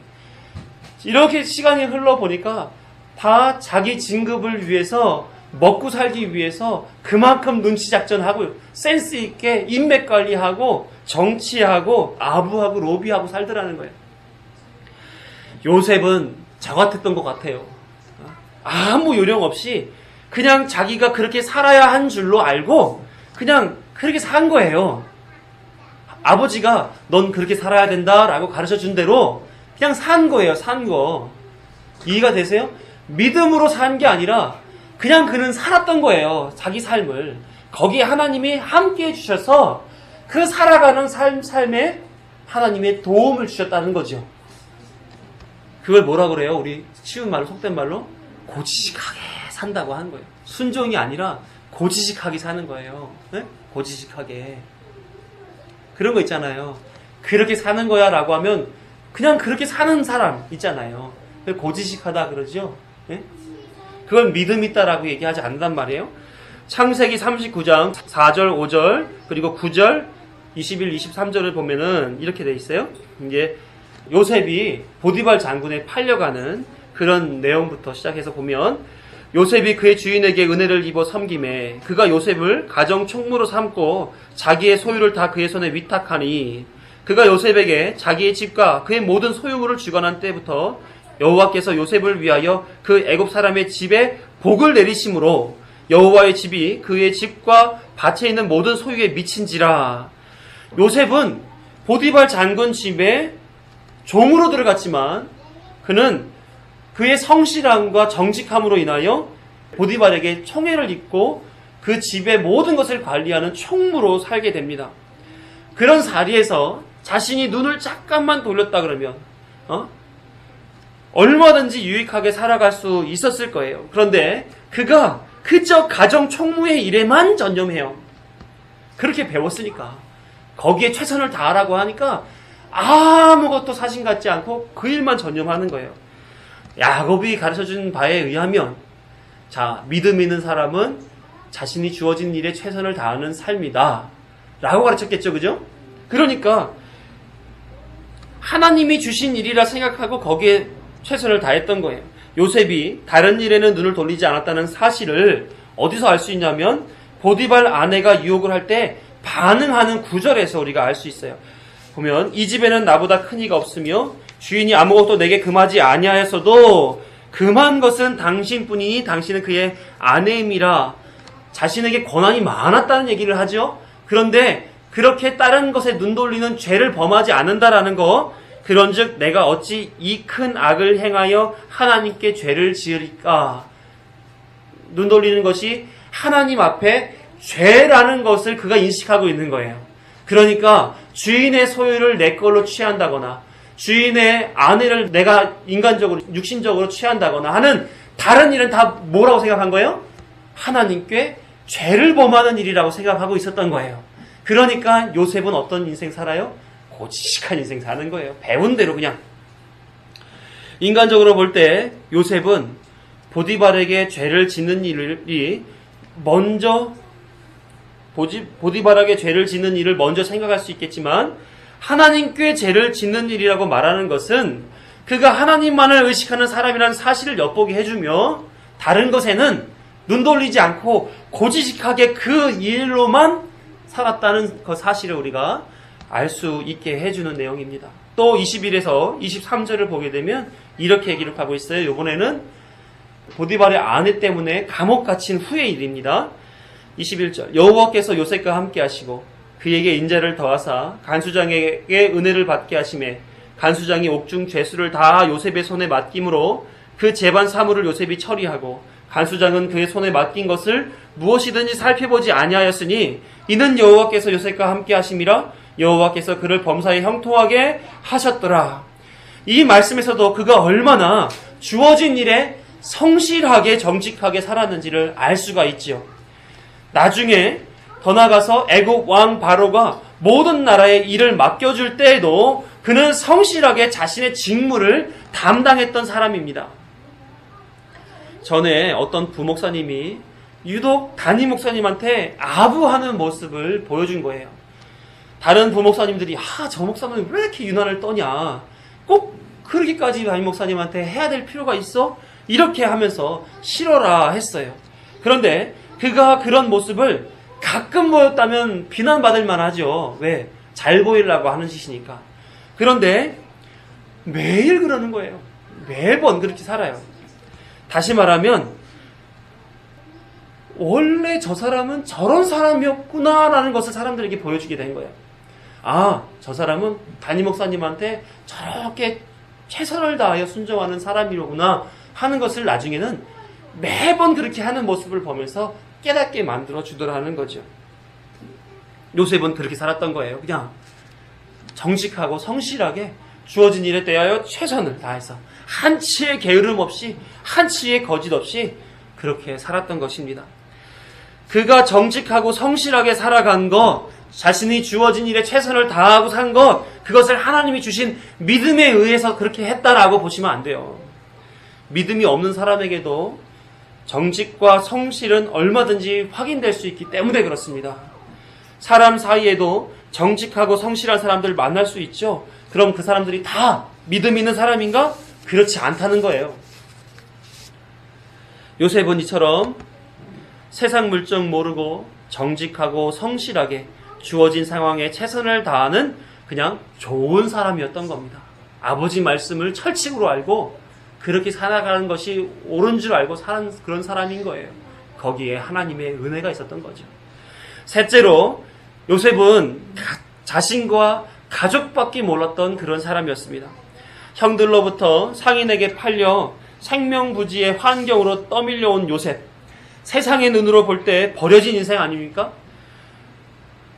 이렇게 시간이 흘러보니까 다 자기 진급을 위해서 먹고 살기 위해서 그만큼 눈치 작전하고 센스 있게 인맥 관리하고 정치하고 아부하고 로비하고 살더라는 거예요. 요셉은 저 같았던 것 같아요. 아무 요령 없이 그냥 자기가 그렇게 살아야 한 줄로 알고 그냥 그렇게 산 거예요. 아버지가 넌 그렇게 살아야 된다라고 가르쳐 준 대로 그냥 산 거예요. 산 거. 이해가 되세요? 믿음으로 산 게 아니라 그냥 그는 살았던 거예요. 자기 삶을. 거기에 하나님이 함께 해주셔서 그 살아가는 삶에 하나님의 도움을 주셨다는 거죠. 그걸 뭐라 그래요? 우리 쉬운 말로 속된 말로 고지식하게 산다고 하는 거예요. 순종이 아니라 고지식하게 사는 거예요. 네? 고지식하게. 그런 거 있잖아요. 그렇게 사는 거야 라고 하면 그냥 그렇게 사는 사람 있잖아요. 고지식하다 그러죠. 네? 그걸 믿음 있다라고 얘기하지 않는단 말이에요. 창세기 39장 4절 5절 그리고 9절 21, 23절을 보면은 이렇게 돼 있어요. 이제 요셉이 보디발 장군에 팔려가는 그런 내용부터 시작해서 보면 요셉이 그의 주인에게 은혜를 입어 섬김에 그가 요셉을 가정 총무로 삼고 자기의 소유를 다 그의 손에 위탁하니 그가 요셉에게 자기의 집과 그의 모든 소유물을 주관한 때부터 여호와께서 요셉을 위하여 그 애굽 사람의 집에 복을 내리심으로 여호와의 집이 그의 집과 밭에 있는 모든 소유에 미친지라. 요셉은 보디발 장군 집에 종으로 들어갔지만 그는 그의 성실함과 정직함으로 인하여 보디발에게 총애를 입고 그 집의 모든 것을 관리하는 총무로 살게 됩니다. 그런 자리에서 자신이 눈을 잠깐만 돌렸다 그러면 얼마든지 유익하게 살아갈 수 있었을 거예요. 그런데 그가 그저 가정 총무의 일에만 전념해요. 그렇게 배웠으니까 거기에 최선을 다하라고 하니까 아무것도 사심 갖지 않고 그 일만 전념하는 거예요. 야곱이 가르쳐준 바에 의하면 믿음 있는 사람은 자신이 주어진 일에 최선을 다하는 삶이다 라고 가르쳤겠죠. 그죠? 그러니까 하나님이 주신 일이라 생각하고 거기에 최선을 다했던 거예요. 요셉이 다른 일에는 눈을 돌리지 않았다는 사실을 어디서 알 수 있냐면 보디발 아내가 유혹을 할 때 반응하는 구절에서 우리가 알 수 있어요. 보면 이 집에는 나보다 큰 이가 없으며 주인이 아무것도 내게 금하지 아니하였어도 금한 것은 당신뿐이니 당신은 그의 아내임이라. 자신에게 권한이 많았다는 얘기를 하죠. 그런데 그렇게 다른 것에 눈 돌리는 죄를 범하지 않는다라는 거, 그런즉 내가 어찌 이 큰 악을 행하여 하나님께 죄를 지으리까. 눈 돌리는 것이 하나님 앞에 죄라는 것을 그가 인식하고 있는 거예요. 그러니까 주인의 소유를 내 걸로 취한다거나 주인의 아내를 내가 인간적으로 육신적으로 취한다거나 하는 다른 일은 다 뭐라고 생각한 거예요? 하나님께 죄를 범하는 일이라고 생각하고 있었던 거예요. 그러니까 요셉은 어떤 인생 살아요? 고지식한 인생 사는 거예요. 배운 대로 그냥. 인간적으로 볼 때 요셉은 보디발에게 죄를 짓는 일이 먼저 보디발에게 죄를 짓는 일을 먼저 생각할 수 있겠지만 하나님께 죄를 짓는 일이라고 말하는 것은 그가 하나님만을 의식하는 사람이라는 사실을 엿보게 해주며 다른 것에는 눈 돌리지 않고 고지식하게 그 일로만 살았다는 그 사실을 우리가 알 수 있게 해주는 내용입니다. 또 21에서 23절을 보게 되면 이렇게 기록하고 있어요. 이번에는 보디발의 아내 때문에 감옥 갇힌 후의 일입니다. 21절 여호와께서 요셉과 함께 하시고 그에게 인자를 더하사 간수장에게 은혜를 받게 하시매 간수장이 옥중 죄수를 다 요셉의 손에 맡김으로 그 재반 사물을 요셉이 처리하고 간수장은 그의 손에 맡긴 것을 무엇이든지 살펴보지 아니하였으니 이는 여호와께서 요셉과 함께 하심이라. 여호와께서 그를 범사에 형통하게 하셨더라. 이 말씀에서도 그가 얼마나 주어진 일에 성실하게 정직하게 살았는지를 알 수가 있지요. 나중에 더 나아가서 애굽 왕 바로가 모든 나라의 일을 맡겨줄 때에도 그는 성실하게 자신의 직무를 담당했던 사람입니다. 전에 어떤 부목사님이 유독 담임 목사님한테 아부하는 모습을 보여준 거예요. 다른 부목사님들이 저 목사는 왜 이렇게 유난을 떠냐, 꼭 그러기까지 담임 목사님한테 해야 될 필요가 있어? 이렇게 하면서 싫어라 했어요. 그런데 그가 그런 모습을 가끔 보였다면 비난받을 만하죠. 왜? 잘 보이려고 하는 짓이니까. 그런데 매일 그러는 거예요. 매번 그렇게 살아요. 다시 말하면 원래 저 사람은 저런 사람이었구나라는 것을 사람들에게 보여주게 된 거예요. 저 사람은 담임 목사님한테 저렇게 최선을 다하여 순종하는 사람이로구나 하는 것을 나중에는 매번 그렇게 하는 모습을 보면서 깨닫게 만들어 주더라는 거죠. 요셉은 그렇게 살았던 거예요. 그냥 정직하고 성실하게 주어진 일에 대하여 최선을 다해서 한치의 게으름 없이 한치의 거짓 없이 그렇게 살았던 것입니다. 그가 정직하고 성실하게 살아간 것, 자신이 주어진 일에 최선을 다하고 산 것, 그것을 하나님이 주신 믿음에 의해서 그렇게 했다라고 보시면 안 돼요. 믿음이 없는 사람에게도 정직과 성실은 얼마든지 확인될 수 있기 때문에 그렇습니다. 사람 사이에도 정직하고 성실한 사람들 만날 수 있죠. 그럼 그 사람들이 다 믿음 있는 사람인가? 그렇지 않다는 거예요. 요셉은 이처럼 세상 물정 모르고 정직하고 성실하게 주어진 상황에 최선을 다하는 그냥 좋은 사람이었던 겁니다. 아버지 말씀을 철칙으로 알고 그렇게 살아가는 것이 옳은 줄 알고 사는 그런 사람인 거예요. 거기에 하나님의 은혜가 있었던 거죠. 셋째로 요셉은 자신과 가족밖에 몰랐던 그런 사람이었습니다. 형들로부터 상인에게 팔려 생명부지의 환경으로 떠밀려온 요셉. 세상의 눈으로 볼 때 버려진 인생 아닙니까?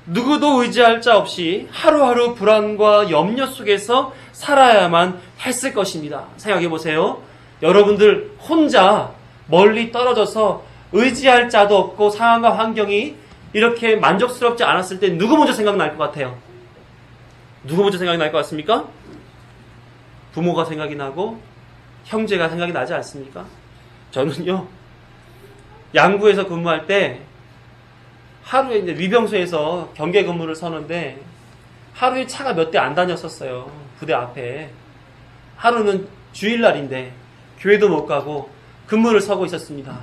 누구도 의지할 자 없이 하루하루 불안과 염려 속에서 살아야만 했을 것입니다. 생각해 보세요. 여러분들 혼자 멀리 떨어져서 의지할 자도 없고 상황과 환경이 이렇게 만족스럽지 않았을 때 누구 먼저 생각날 것 같아요? 누구 먼저 생각이 날 것 같습니까? 부모가 생각이 나고 형제가 생각이 나지 않습니까? 저는요, 양구에서 근무할 때 하루에 이제 위병소에서 경계 근무를 서는데 하루에 차가 몇 대 안 다녔었어요. 부대 앞에. 하루는 주일날인데 교회도 못 가고 근무를 서고 있었습니다.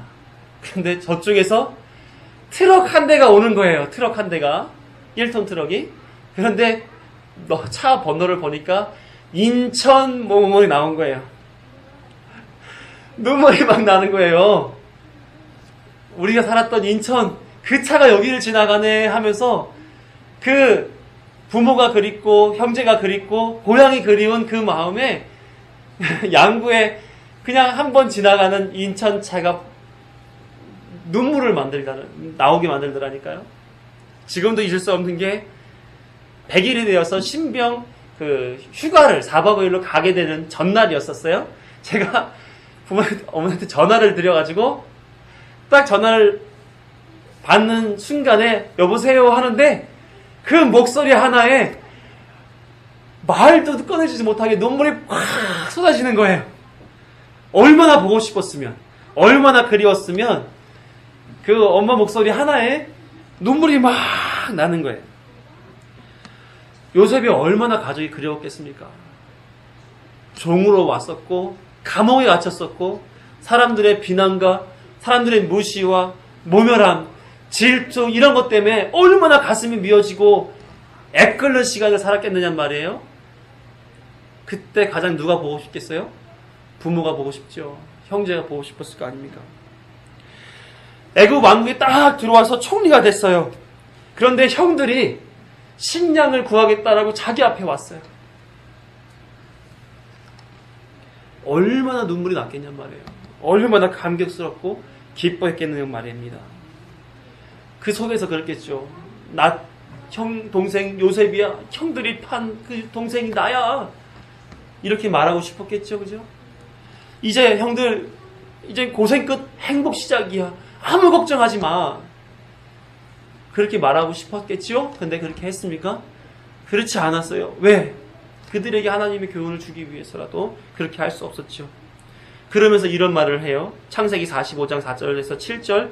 근데 저쪽에서 트럭 한 대가 오는 거예요. 트럭 한 대가. 1톤 트럭이. 그런데 차 번호를 보니까 인천 뭐뭐이 나온 거예요. 눈물이 막 나는 거예요. 우리가 살았던 인천, 그 차가 여기를 지나가네 하면서 그 부모가 그립고 형제가 그립고 고향이 그리운 그 마음에 양구에 그냥 한번 지나가는 인천 차가 눈물을 나오게 만들더라니까요. 지금도 잊을 수 없는 게 100일이 되어서 신병 휴가를 4박 5일로 가게 되는 전날이었었어요. 제가 어머니한테 전화를 드려가지고 딱 전화를 받는 순간에 여보세요 하는데 그 목소리 하나에 말도 꺼내지지 못하게 눈물이 확 쏟아지는 거예요. 얼마나 보고 싶었으면, 얼마나 그리웠으면 그 엄마 목소리 하나에 눈물이 막 나는 거예요. 요셉이 얼마나 가족이 그리웠겠습니까? 종으로 왔었고 감옥에 갇혔었고 사람들의 비난과 사람들의 무시와 모멸함, 질투 이런 것 때문에 얼마나 가슴이 미어지고 애끓는 시간을 살았겠느냔 말이에요. 그때 가장 누가 보고 싶겠어요? 부모가 보고 싶죠. 형제가 보고 싶었을 거 아닙니까? 애굽 왕국에 딱 들어와서 총리가 됐어요. 그런데 형들이 식량을 구하겠다라고 자기 앞에 왔어요. 얼마나 눈물이 났겠냔 말이에요. 얼마나 감격스럽고 기뻐했겠느냐 말입니다. 그 속에서 그랬겠죠. 형 동생 요셉이야. 형들이 판 그 동생이 나야. 이렇게 말하고 싶었겠죠. 그죠? 이제 형들 이제 고생 끝 행복 시작이야. 아무 걱정하지 마. 그렇게 말하고 싶었겠죠? 근데 그렇게 했습니까? 그렇지 않았어요. 왜? 그들에게 하나님의 교훈을 주기 위해서라도 그렇게 할 수 없었죠. 그러면서 이런 말을 해요. 창세기 45장 4절에서 7절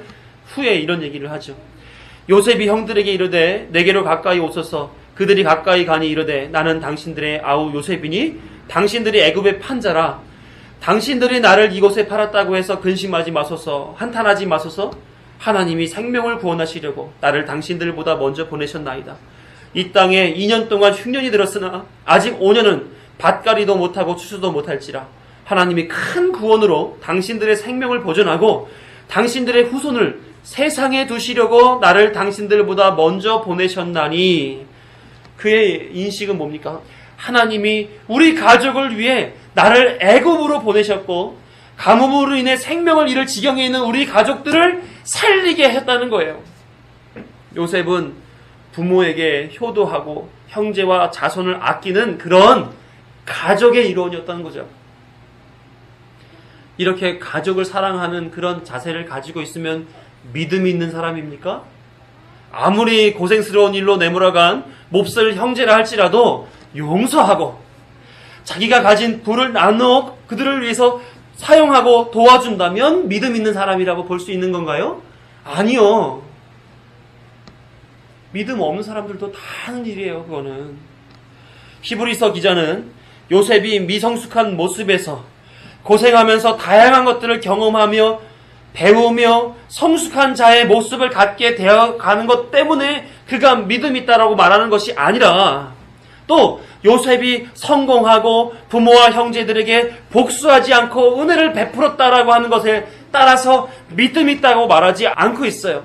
후에 이런 얘기를 하죠. 요셉이 형들에게 이르되 내게로 가까이 오소서. 그들이 가까이 가니 이르되 나는 당신들의 아우 요셉이니 당신들이 애굽의 판자라. 당신들이 나를 이곳에 팔았다고 해서 근심하지 마소서. 한탄하지 마소서. 하나님이 생명을 구원하시려고 나를 당신들보다 먼저 보내셨나이다. 이 땅에 2년 동안 흉년이 들었으나 아직 5년은 밭갈이도 못하고 추수도 못할지라. 하나님이 큰 구원으로 당신들의 생명을 보존하고 당신들의 후손을 세상에 두시려고 나를 당신들보다 먼저 보내셨나니. 그의 인식은 뭡니까? 하나님이 우리 가족을 위해 나를 애굽으로 보내셨고 가뭄으로 인해 생명을 잃을 지경에 있는 우리 가족들을 살리게 했다는 거예요. 요셉은 부모에게 효도하고 형제와 자손을 아끼는 그런 가족의 일원이었다는 거죠. 이렇게 가족을 사랑하는 그런 자세를 가지고 있으면 믿음이 있는 사람입니까? 아무리 고생스러운 일로 내몰아간 몹쓸 형제라 할지라도 용서하고 자기가 가진 부를 나누어 그들을 위해서 사용하고 도와준다면 믿음 있는 사람이라고 볼 수 있는 건가요? 아니요. 믿음 없는 사람들도 다 하는 일이에요. 그거는. 히브리서 기자는 요셉이 미성숙한 모습에서 고생하면서 다양한 것들을 경험하며 배우며 성숙한 자의 모습을 갖게 되어가는 것 때문에 그가 믿음이 있다라고 말하는 것이 아니라 또 요셉이 성공하고 부모와 형제들에게 복수하지 않고 은혜를 베풀었다라고 하는 것에 따라서 믿음이 있다고 말하지 않고 있어요.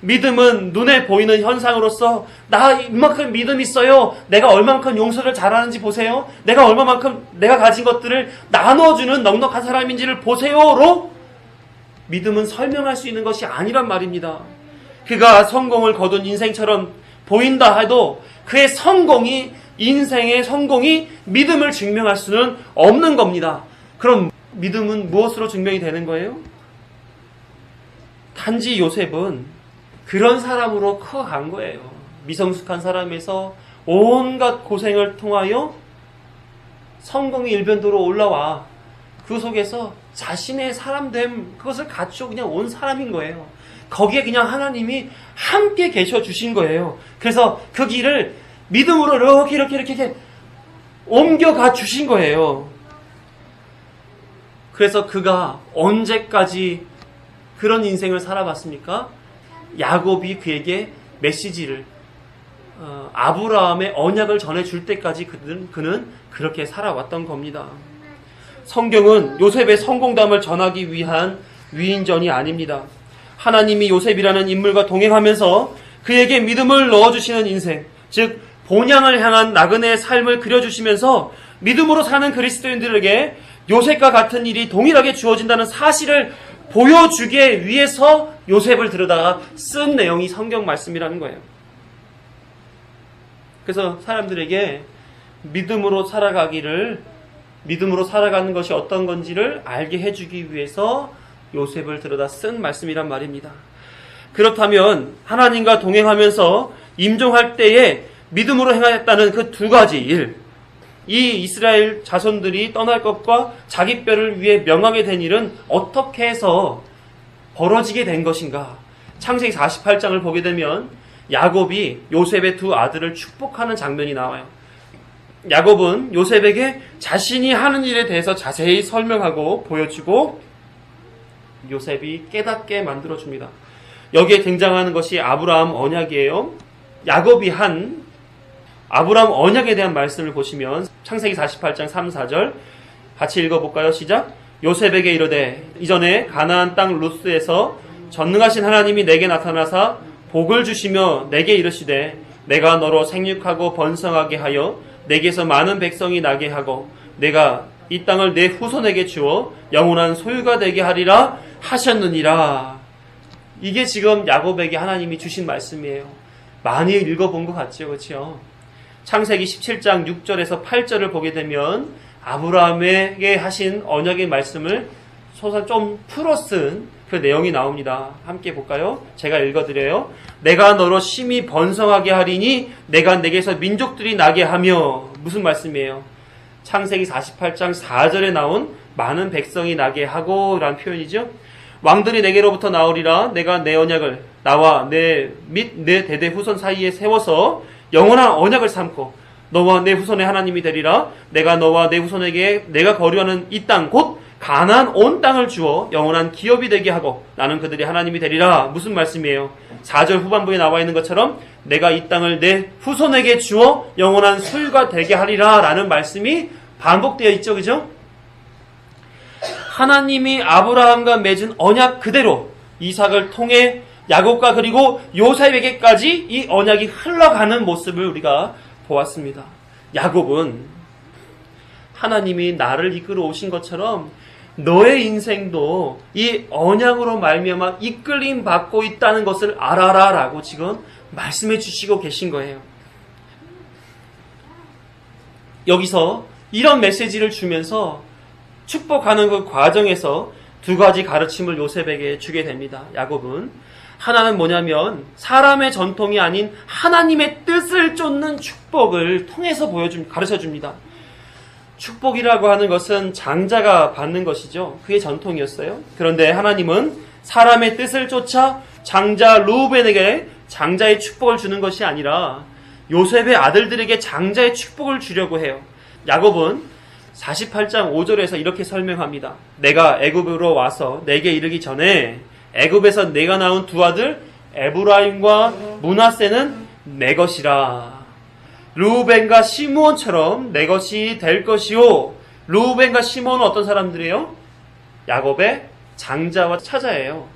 믿음은 눈에 보이는 현상으로서 나 이만큼 믿음 있어요. 내가 얼마만큼 용서를 잘하는지 보세요. 내가 얼마만큼 내가 가진 것들을 나눠주는 넉넉한 사람인지를 보세요로 믿음은 설명할 수 있는 것이 아니란 말입니다. 그가 성공을 거둔 인생처럼 보인다 해도 그의 성공이 인생의 성공이 믿음을 증명할 수는 없는 겁니다. 그럼 믿음은 무엇으로 증명이 되는 거예요? 단지 요셉은 그런 사람으로 커간 거예요. 미성숙한 사람에서 온갖 고생을 통하여 성공의 일변도로 올라와 그 속에서 자신의 사람됨 그것을 갖추고 그냥 온 사람인 거예요. 거기에 그냥 하나님이 함께 계셔 주신 거예요. 그래서 그 길을 믿음으로 이렇게 옮겨가 주신 거예요. 그래서 그가 언제까지 그런 인생을 살아봤습니까? 야곱이 그에게 메시지를 아브라함의 언약을 전해줄 때까지 그는 그렇게 살아왔던 겁니다. 성경은 요셉의 성공담을 전하기 위한 위인전이 아닙니다. 하나님이 요셉이라는 인물과 동행하면서 그에게 믿음을 넣어주시는 인생, 즉 본향을 향한 나그네의 삶을 그려주시면서 믿음으로 사는 그리스도인들에게 요셉과 같은 일이 동일하게 주어진다는 사실을 보여주기 위해서 요셉을 들여다가 쓴 내용이 성경 말씀이라는 거예요. 그래서 사람들에게 믿음으로 살아가는 것이 어떤 건지를 알게 해주기 위해서 요셉을 들여다 쓴 말씀이란 말입니다. 그렇다면 하나님과 동행하면서 임종할 때에 믿음으로 행하였다는 그 두 가지 일, 이 이스라엘 자손들이 떠날 것과 자기 뼈를 위해 명하게 된 일은 어떻게 해서 벌어지게 된 것인가? 창세기 48장을 보게 되면 야곱이 요셉의 두 아들을 축복하는 장면이 나와요. 야곱은 요셉에게 자신이 하는 일에 대해서 자세히 설명하고 보여주고 요셉이 깨닫게 만들어줍니다. 여기에 등장하는 것이 아브라함 언약이에요. 야곱이 한 아브라함 언약에 대한 말씀을 보시면 창세기 48장 3, 4절 같이 읽어볼까요? 시작. 요셉에게 이르되 이전에 가나안 땅 루스에서 전능하신 하나님이 내게 나타나사 복을 주시며 내게 이르시되 내가 너로 생육하고 번성하게 하여 내게서 많은 백성이 나게 하고 내가 이 땅을 내 후손에게 주어 영원한 소유가 되게 하리라 하셨느니라. 이게 지금 야곱에게 하나님이 주신 말씀이에요. 많이 읽어본 것 같죠? 그렇죠? 창세기 17장 6절에서 8절을 보게 되면 아브라함에게 하신 언약의 말씀을 소설 좀 풀어 쓴 그 내용이 나옵니다. 함께 볼까요? 제가 읽어드려요. 내가 너로 심히 번성하게 하리니 내가 내게서 민족들이 나게 하며. 무슨 말씀이에요? 창세기 48장 4절에 나온 많은 백성이 나게 하고 라는 표현이죠. 왕들이 내게로부터 나오리라. 내가 내 언약을 나와 내 및 내 대대 후손 사이에 세워서 영원한 언약을 삼고 너와 내 후손의 하나님이 되리라. 내가 너와 내 후손에게 내가 거류하는 이 땅 곧 가나안 온 땅을 주어 영원한 기업이 되게 하고 나는 그들이 하나님이 되리라. 무슨 말씀이에요? 4절 후반부에 나와 있는 것처럼 내가 이 땅을 내 후손에게 주어 영원한 소유가 되게 하리라 라는 말씀이 반복되어 있죠. 그죠? 하나님이 아브라함과 맺은 언약 그대로 이삭을 통해 야곱과 그리고 요셉에게까지 이 언약이 흘러가는 모습을 우리가 보았습니다. 야곱은 하나님이 나를 이끌어 오신 것처럼 너의 인생도 이 언약으로 말미암아 이끌림 받고 있다는 것을 알아라 라고 지금 말씀해 주시고 계신 거예요. 여기서 이런 메시지를 주면서 축복하는 그 과정에서 두 가지 가르침을 요셉에게 주게 됩니다. 야곱은 하나는 뭐냐면 사람의 전통이 아닌 하나님의 뜻을 쫓는 축복을 통해서 가르쳐줍니다. 축복이라고 하는 것은 장자가 받는 것이죠. 그게 전통이었어요. 그런데 하나님은 사람의 뜻을 쫓아 장자 르우벤에게 장자의 축복을 주는 것이 아니라 요셉의 아들들에게 장자의 축복을 주려고 해요. 야곱은 48장 5절에서 이렇게 설명합니다. 내가 애굽으로 와서 내게 이르기 전에 애굽에서 내가 낳은 두 아들 에브라임과 므낫세는 내 것이라. 르우벤과 시므온처럼 내 것이 될 것이요. 르우벤과 시므온은 어떤 사람들이에요? 야곱의 장자와 차자예요.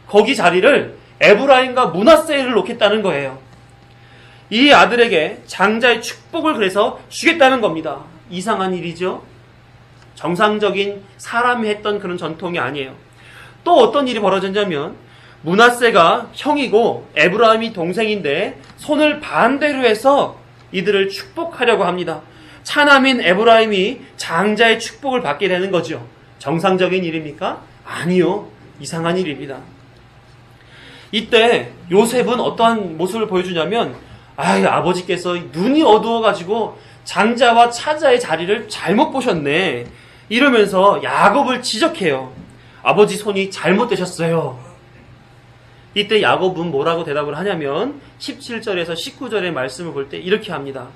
거기 자리를 에브라임과 므낫세를 놓겠다는 거예요. 이 아들에게 장자의 축복을 그래서 주겠다는 겁니다. 이상한 일이죠. 정상적인 사람이 했던 그런 전통이 아니에요. 또 어떤 일이 벌어졌냐면 므낫세가 형이고 에브라임이 동생인데 손을 반대로 해서 이들을 축복하려고 합니다. 차남인 에브라임이 장자의 축복을 받게 되는 거죠. 정상적인 일입니까? 아니요. 이상한 일입니다. 이때 요셉은 어떠한 모습을 보여주냐면 아버지께서 눈이 어두워가지고 장자와 차자의 자리를 잘못 보셨네. 이러면서 야곱을 지적해요. 아버지 손이 잘못되셨어요. 이때 야곱은 뭐라고 대답을 하냐면 17절에서 19절의 말씀을 볼 때 이렇게 합니다.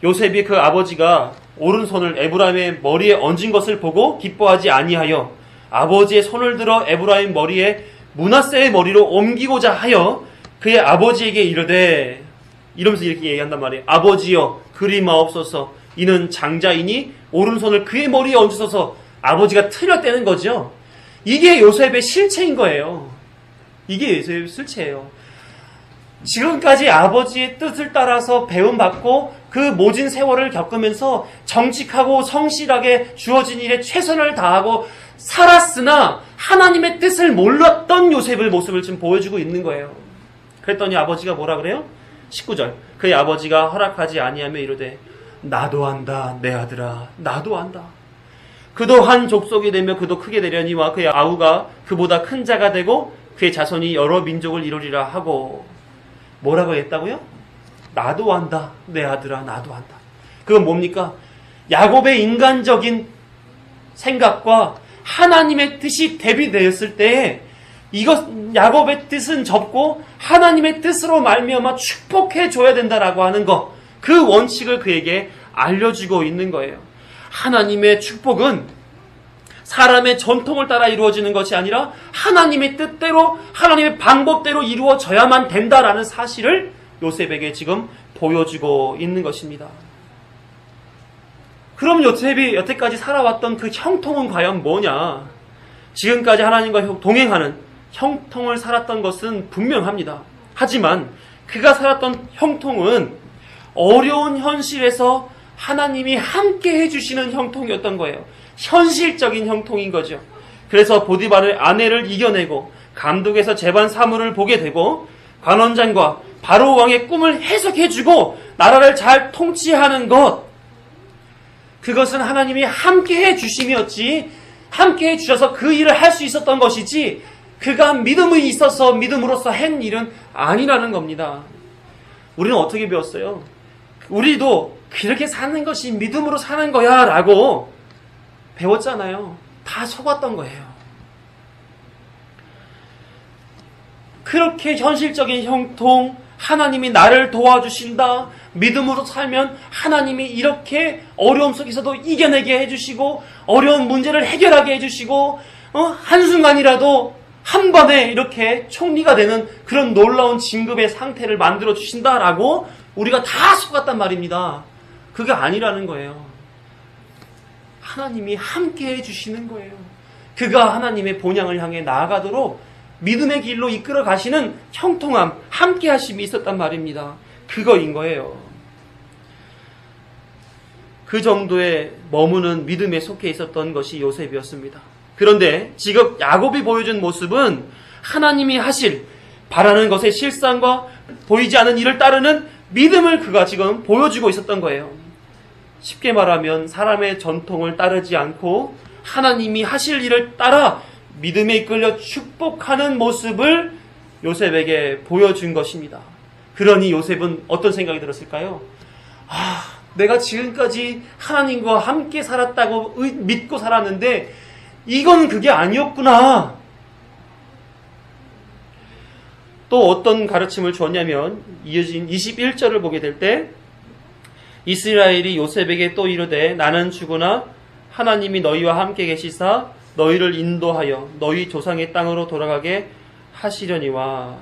요셉이 그 아버지가 오른손을 에브라임의 머리에 얹은 것을 보고 기뻐하지 아니하여 아버지의 손을 들어 에브라임 머리에 므낫세의 머리로 옮기고자 하여 그의 아버지에게 이르되, 이러면서 이렇게 얘기한단 말이에요. 아버지여 그리 마옵소서. 이는 장자이니 오른손을 그의 머리에 얹으소서. 아버지가 틀렸다는 거죠. 이게 요셉의 실체인 거예요. 이게 요셉의 실체예요. 지금까지 아버지의 뜻을 따라서 배움받고 그 모진 세월을 겪으면서 정직하고 성실하게 주어진 일에 최선을 다하고 살았으나 하나님의 뜻을 몰랐던 요셉의 모습을 지금 보여주고 있는 거예요. 그랬더니 아버지가 뭐라 그래요? 19절. 그의 아버지가 허락하지 아니하며 이르되 나도 안다 내 아들아 나도 안다. 그도 한 족속이 되며 그도 크게 되려니와 그의 아우가 그보다 큰 자가 되고 그의 자손이 여러 민족을 이루리라 하고 뭐라고 했다고요? 나도 안다 내 아들아 나도 안다. 그건 뭡니까? 야곱의 인간적인 생각과 하나님의 뜻이 대비되었을 때에 야곱의 뜻은 접고 하나님의 뜻으로 말미암아 축복해 줘야 된다라고 하는 것, 그 원칙을 그에게 알려주고 있는 거예요. 하나님의 축복은 사람의 전통을 따라 이루어지는 것이 아니라 하나님의 뜻대로 하나님의 방법대로 이루어져야만 된다라는 사실을 요셉에게 지금 보여주고 있는 것입니다. 그럼 요셉이 여태까지 살아왔던 그 형통은 과연 뭐냐? 지금까지 하나님과 동행하는 형통을 살았던 것은 분명합니다. 하지만 그가 살았던 형통은 어려운 현실에서 하나님이 함께 해주시는 형통이었던 거예요. 현실적인 형통인 거죠. 그래서 보디발의 아내를 이겨내고 감독에서 재반 사무를 보게 되고 관원장과 바로 왕의 꿈을 해석해주고 나라를 잘 통치하는 것, 그것은 하나님이 함께 해주심이었지, 함께 해주셔서 그 일을 할 수 있었던 것이지 그가 믿음이 있어서 믿음으로써 한 일은 아니라는 겁니다. 우리는 어떻게 배웠어요? 우리도 그렇게 사는 것이 믿음으로 사는 거야 라고 배웠잖아요. 다 속았던 거예요. 그렇게 현실적인 형통, 하나님이 나를 도와주신다, 믿음으로 살면 하나님이 이렇게 어려움 속에서도 이겨내게 해주시고 어려운 문제를 해결하게 해주시고 한순간이라도 한 번에 이렇게 총리가 되는 그런 놀라운 진급의 상태를 만들어 주신다라고 우리가 다 속았단 말입니다. 그게 아니라는 거예요. 하나님이 함께 해주시는 거예요. 그가 하나님의 본향을 향해 나아가도록 믿음의 길로 이끌어 가시는 형통함, 함께 하심이 있었단 말입니다. 그거인 거예요. 그 정도의 머무는 믿음에 속해 있었던 것이 요셉이었습니다. 그런데 지금 야곱이 보여준 모습은 하나님이 하실 바라는 것의 실상과 보이지 않는 일을 따르는 믿음을 그가 지금 보여주고 있었던 거예요. 쉽게 말하면 사람의 전통을 따르지 않고 하나님이 하실 일을 따라 믿음에 이끌려 축복하는 모습을 요셉에게 보여준 것입니다. 그러니 요셉은 어떤 생각이 들었을까요? 내가 지금까지 하나님과 함께 살았다고 믿고 살았는데 이건 그게 아니었구나. 또 어떤 가르침을 주었냐면 이어진 21절을 보게 될 때 이스라엘이 요셉에게 또 이르되 나는 주구나 하나님이 너희와 함께 계시사 너희를 인도하여 너희 조상의 땅으로 돌아가게 하시려니와.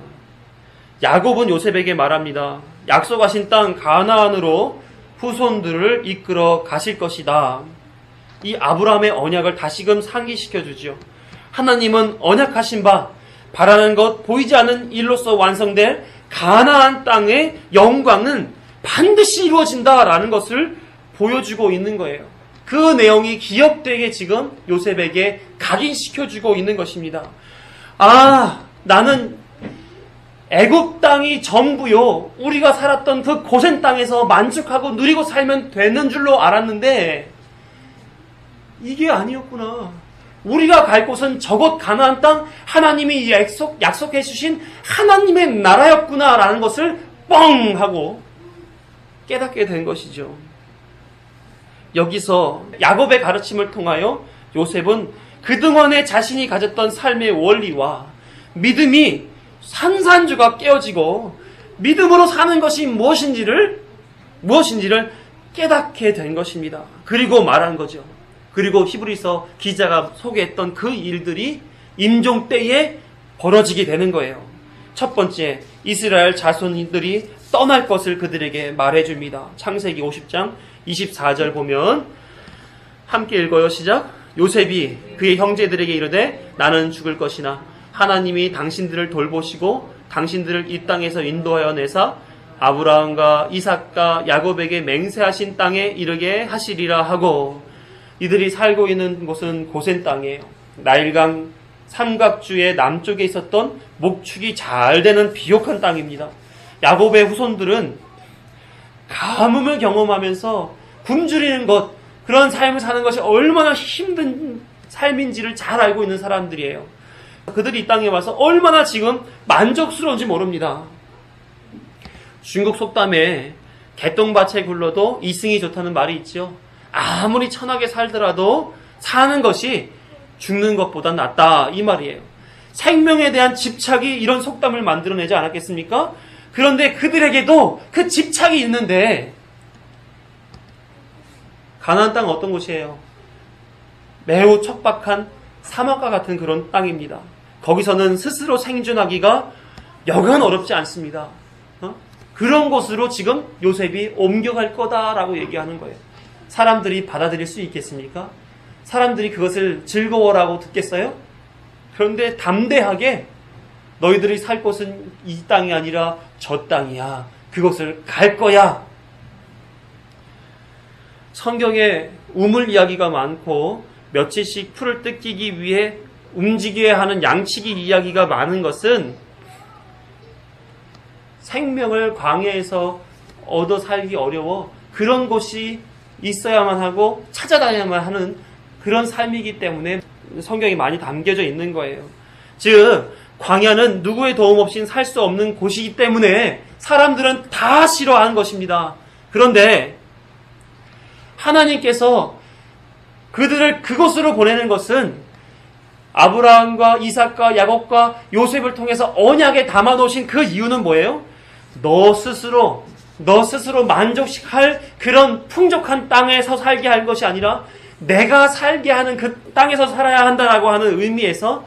야곱은 요셉에게 말합니다. 약속하신 땅 가나안으로 후손들을 이끌어 가실 것이다. 이 아브라함의 언약을 다시금 상기시켜 주죠. 하나님은 언약하신 바 바라는 것 보이지 않는 일로서 완성될 가나안 땅의 영광은 반드시 이루어진다라는 것을 보여주고 있는 거예요. 그 내용이 기억되게 지금 요셉에게 각인시켜주고 있는 것입니다. 아, 나는 애굽 땅이 전부요, 우리가 살았던 그 고센 땅에서 만족하고 누리고 살면 되는 줄로 알았는데 이게 아니었구나. 우리가 갈 곳은 저곳 가나안 땅, 하나님이 약속해 주신 하나님의 나라였구나라는 것을 뻥 하고 깨닫게 된 것이죠. 여기서 야곱의 가르침을 통하여 요셉은 그동안에 자신이 가졌던 삶의 원리와 믿음이 산산조각 깨어지고 믿음으로 사는 것이 무엇인지를 깨닫게 된 것입니다. 그리고 말한 거죠. 그리고 히브리서 기자가 소개했던 그 일들이 임종 때에 벌어지게 되는 거예요. 첫 번째, 이스라엘 자손들이 떠날 것을 그들에게 말해줍니다. 창세기 50장 24절 보면 함께 읽어요. 시작. 요셉이 그의 형제들에게 이르되 나는 죽을 것이나 하나님이 당신들을 돌보시고 당신들을 이 땅에서 인도하여 내사 아브라함과 이삭과 야곱에게 맹세하신 땅에 이르게 하시리라 하고, 이들이 살고 있는 곳은 고센 땅이에요. 나일강 삼각주의 남쪽에 있었던 목축이 잘 되는 비옥한 땅입니다. 야곱의 후손들은 가뭄을 경험하면서 굶주리는 것, 그런 삶을 사는 것이 얼마나 힘든 삶인지를 잘 알고 있는 사람들이에요. 그들이 이 땅에 와서 얼마나 지금 만족스러운지 모릅니다. 중국 속담에 개똥밭에 굴러도 이승이 좋다는 말이 있죠. 아무리 천하게 살더라도 사는 것이 죽는 것보다 낫다, 이 말이에요. 생명에 대한 집착이 이런 속담을 만들어내지 않았겠습니까? 그런데 그들에게도 그 집착이 있는데, 가나안 땅은 어떤 곳이에요? 매우 척박한 사막과 같은 그런 땅입니다. 거기서는 스스로 생존하기가 여간 어렵지 않습니다. 그런 곳으로 지금 요셉이 옮겨갈 거다라고 얘기하는 거예요. 사람들이 받아들일 수 있겠습니까? 사람들이 그것을 즐거워라고 듣겠어요? 그런데 담대하게 너희들이 살 곳은 이 땅이 아니라 저 땅이야. 그곳을 갈 거야. 성경에 우물 이야기가 많고 며칠씩 풀을 뜯기기 위해 움직여야 하는 양치기 이야기가 많은 것은 생명을 광야에서 얻어 살기 어려워 그런 곳이 있어야만 하고 찾아다녀야만 하는 그런 삶이기 때문에 성경이 많이 담겨져 있는 거예요. 즉 광야는 누구의 도움 없이는 살 수 없는 곳이기 때문에 사람들은 다 싫어하는 것입니다. 그런데 하나님께서 그들을 그곳으로 보내는 것은 아브라함과 이삭과 야곱과 요셉을 통해서 언약에 담아놓으신 그 이유는 뭐예요? 너 스스로 만족할 그런 풍족한 땅에서 살게 할 것이 아니라 내가 살게 하는 그 땅에서 살아야 한다라고 하는 의미에서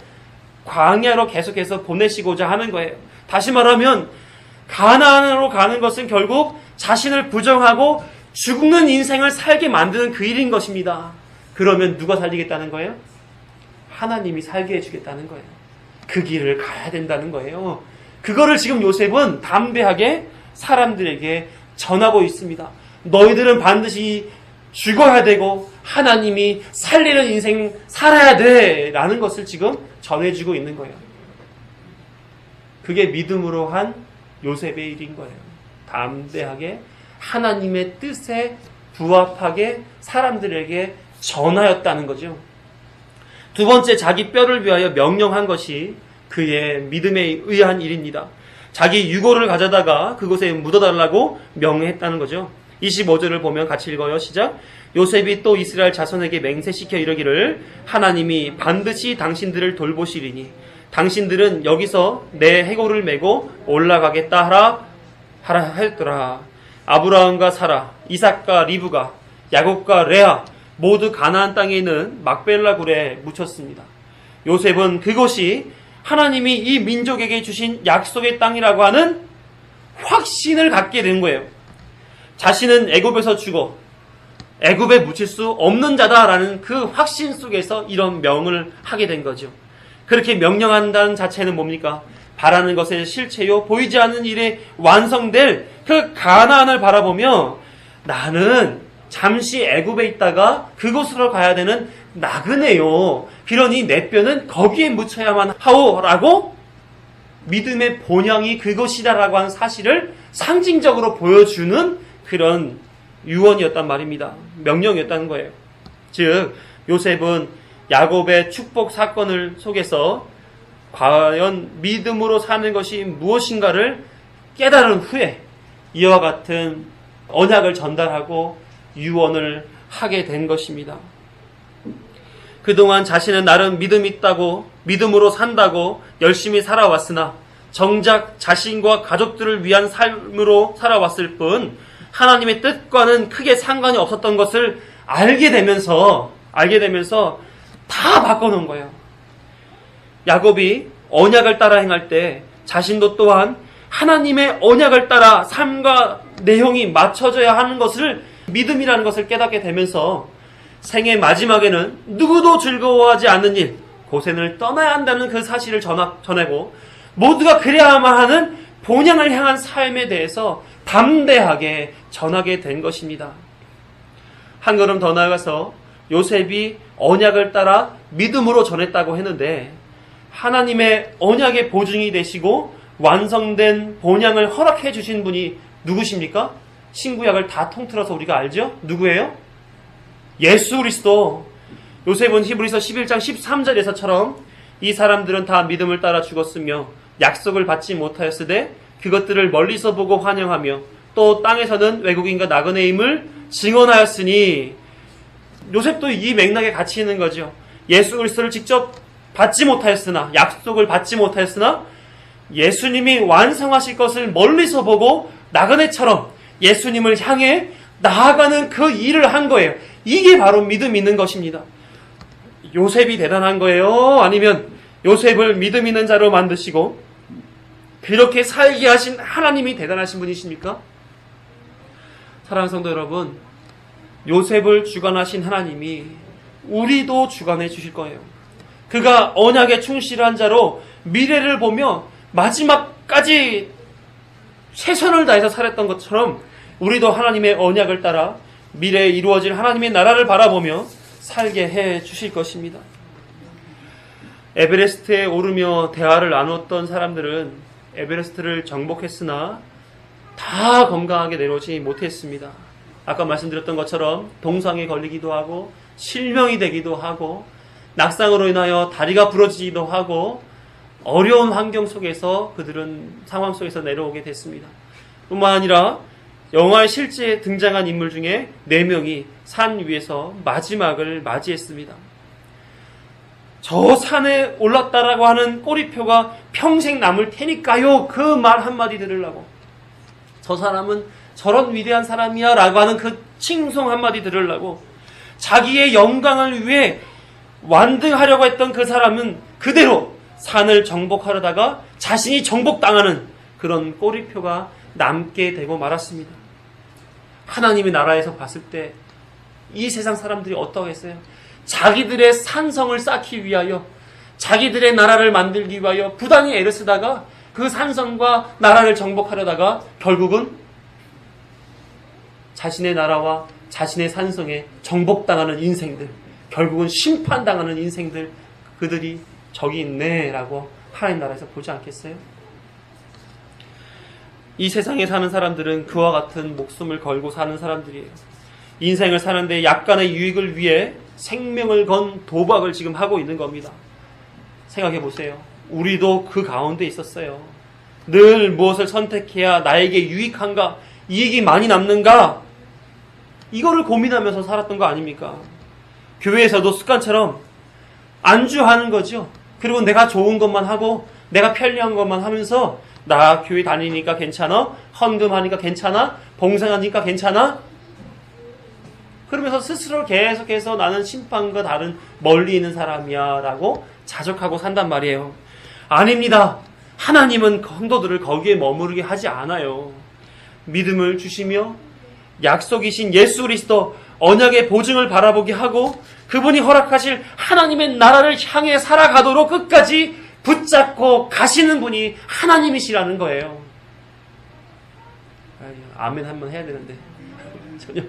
광야로 계속해서 보내시고자 하는 거예요. 다시 말하면 가나안으로 가는 것은 결국 자신을 부정하고 죽는 인생을 살게 만드는 그 일인 것입니다. 그러면 누가 살리겠다는 거예요? 하나님이 살게 해주겠다는 거예요. 그 길을 가야 된다는 거예요. 그거를 지금 요셉은 담대하게 사람들에게 전하고 있습니다. 너희들은 반드시 죽어야 되고 하나님이 살리는 인생 살아야 돼 라는 것을 지금 전해주고 있는 거예요. 그게 믿음으로 한 요셉의 일인 거예요. 담대하게 하나님의 뜻에 부합하게 사람들에게 전하였다는 거죠. 두 번째, 자기 뼈를 위하여 명령한 것이 그의 믿음에 의한 일입니다. 자기 유고를 가져다가 그곳에 묻어달라고 명했다는 거죠. 25절을 보면 같이 읽어요. 시작. 요셉이 또 이스라엘 자손에게 맹세시켜 이르기를 하나님이 반드시 당신들을 돌보시리니 당신들은 여기서 내 해골을 메고 올라가겠다 하라 했더라. 아브라함과 사라, 이삭과 리브가, 야곱과 레아 모두 가나안 땅에 있는 막벨라 굴에 묻혔습니다. 요셉은 그곳이 하나님이 이 민족에게 주신 약속의 땅이라고 하는 확신을 갖게 된 거예요. 자신은 애굽에서 죽어 애굽에 묻힐 수 없는 자다라는 그 확신 속에서 이런 명을 하게 된 거죠. 그렇게 명령한다는 자체는 뭡니까? 바라는 것의 실체요, 보이지 않는 일에 완성될 그 가나안을 바라보며 나는 잠시 애굽에 있다가 그곳으로 가야 되는 나그네요. 그러니 내 뼈는 거기에 묻혀야만 하오라고 믿음의 본향이 그것이다라고 하는 사실을 상징적으로 보여주는 그런 유언이었단 말입니다. 명령이었다는 거예요. 즉 요셉은 야곱의 축복 사건을 속에서 과연 믿음으로 사는 것이 무엇인가를 깨달은 후에 이와 같은 언약을 전달하고 유언을 하게 된 것입니다. 그동안 자신은 나름 믿음 있다고, 믿음으로 산다고 열심히 살아왔으나 정작 자신과 가족들을 위한 삶으로 살아왔을 뿐 하나님의 뜻과는 크게 상관이 없었던 것을 알게 되면서 다 바꿔놓은 거예요. 야곱이 언약을 따라 행할 때 자신도 또한 하나님의 언약을 따라 삶과 내용이 맞춰져야 하는 것을 믿음이라는 것을 깨닫게 되면서 생애 마지막에는 누구도 즐거워하지 않는 일, 고생을 떠나야 한다는 그 사실을 전하고 모두가 그래야만 하는 본향을 향한 삶에 대해서 담대하게 전하게 된 것입니다. 한 걸음 더 나아가서 요셉이 언약을 따라 믿음으로 전했다고 했는데 하나님의 언약의 보증이 되시고 완성된 본향을 허락해 주신 분이 누구십니까? 신구약을 다 통틀어서 우리가 알죠? 누구예요? 예수 그리스도. 요셉은 히브리서 11장 13절에서처럼 이 사람들은 다 믿음을 따라 죽었으며 약속을 받지 못하였으되 그것들을 멀리서 보고 환영하며 또 땅에서는 외국인과 나그네임을 증언하였으니 요셉도 이 맥락에 같이 있는 거죠. 예수 그리스도를 직접 받지 못하였으나 약속을 받지 못하였으나 예수님이 완성하실 것을 멀리서 보고 나그네처럼 예수님을 향해 나아가는 그 일을 한 거예요. 이게 바로 믿음 있는 것입니다. 요셉이 대단한 거예요? 아니면 요셉을 믿음 있는 자로 만드시고 그렇게 살게 하신 하나님이 대단하신 분이십니까? 사랑하는 성도 여러분, 요셉을 주관하신 하나님이 우리도 주관해 주실 거예요. 그가 언약에 충실한 자로 미래를 보며 마지막까지 최선을 다해서 살았던 것처럼 우리도 하나님의 언약을 따라 미래에 이루어질 하나님의 나라를 바라보며 살게 해 주실 것입니다. 에베레스트에 오르며 대화를 나누었던 사람들은 에베레스트를 정복했으나 다 건강하게 내려오지 못했습니다. 아까 말씀드렸던 것처럼 동상에 걸리기도 하고 실명이 되기도 하고 낙상으로 인하여 다리가 부러지기도 하고 어려운 환경 속에서 그들은 상황 속에서 내려오게 됐습니다. 뿐만 아니라 영화에 실제 등장한 인물 중에 4명이 산 위에서 마지막을 맞이했습니다. 저 산에 올랐다라고 하는 꼬리표가 평생 남을 테니까요. 그 말 한마디 들으려고. 저 사람은 저런 위대한 사람이야 라고 하는 그 칭송 한마디 들으려고 자기의 영광을 위해 완등하려고 했던 그 사람은 그대로 산을 정복하려다가 자신이 정복당하는 그런 꼬리표가 남게 되고 말았습니다. 하나님의 나라에서 봤을 때 이 세상 사람들이 어떠겠어요? 자기들의 산성을 쌓기 위하여 자기들의 나라를 만들기 위하여 부단히 애를 쓰다가 그 산성과 나라를 정복하려다가 결국은 자신의 나라와 자신의 산성에 정복당하는 인생들, 결국은 심판당하는 인생들, 그들이 저기 있네라고 하나님 나라에서 보지 않겠어요? 이 세상에 사는 사람들은 그와 같은 목숨을 걸고 사는 사람들이에요. 인생을 사는데 약간의 유익을 위해 생명을 건 도박을 지금 하고 있는 겁니다. 생각해 보세요. 우리도 그 가운데 있었어요. 늘 무엇을 선택해야 나에게 유익한가, 이익이 많이 남는가, 이거를 고민하면서 살았던 거 아닙니까? 교회에서도 습관처럼 안주하는 거죠. 그리고 내가 좋은 것만 하고 내가 편리한 것만 하면서 나 교회 다니니까 괜찮아? 헌금하니까 괜찮아? 봉사하니까 괜찮아? 그러면서 스스로 계속해서 나는 심판과 다른 멀리 있는 사람이야 라고 자족하고 산단 말이에요. 아닙니다. 하나님은 성도들을 거기에 머무르게 하지 않아요. 믿음을 주시며 약속이신 예수 그리스도 언약의 보증을 바라보게 하고 그분이 허락하실 하나님의 나라를 향해 살아가도록 끝까지 붙잡고 가시는 분이 하나님이시라는 거예요. 아멘 한번 해야 되는데 전혀.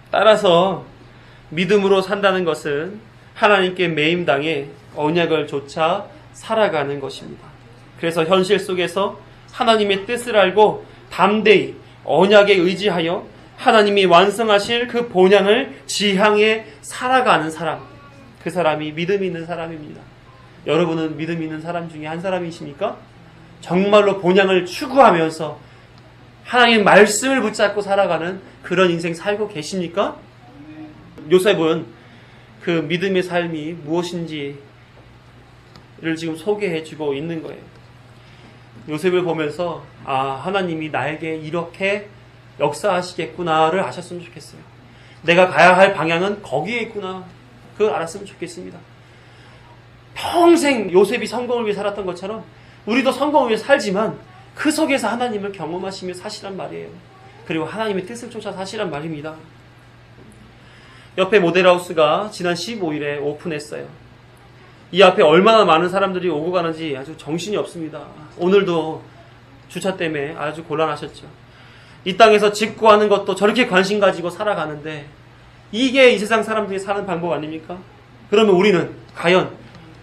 따라서 믿음으로 산다는 것은 하나님께 매임당해 언약을 조차 살아가는 것입니다. 그래서 현실 속에서 하나님의 뜻을 알고 담대히 언약에 의지하여 하나님이 완성하실 그 본향을 지향해 살아가는 사람, 그 사람이 믿음 있는 사람입니다. 여러분은 믿음 있는 사람 중에 한 사람이십니까? 정말로 본향을 추구하면서 하나님의 말씀을 붙잡고 살아가는 그런 인생 살고 계십니까? 요셉은 그 믿음의 삶이 무엇인지를 지금 소개해주고 있는 거예요. 요셉을 보면서 하나님이 나에게 이렇게 역사하시겠구나를 아셨으면 좋겠어요. 내가 가야 할 방향은 거기에 있구나. 그걸 알았으면 좋겠습니다. 평생 요셉이 성공을 위해 살았던 것처럼 우리도 성공을 위해 살지만 그 속에서 하나님을 경험하시며 사시란 말이에요. 그리고 하나님의 뜻을 쫓아 사시란 말입니다. 옆에 모델하우스가 지난 15일에 오픈했어요. 이 앞에 얼마나 많은 사람들이 오고 가는지 아주 정신이 없습니다. 오늘도 주차 때문에 아주 곤란하셨죠. 이 땅에서 집 구하는 것도 저렇게 관심 가지고 살아가는데 이게 이 세상 사람들이 사는 방법 아닙니까? 그러면 우리는 과연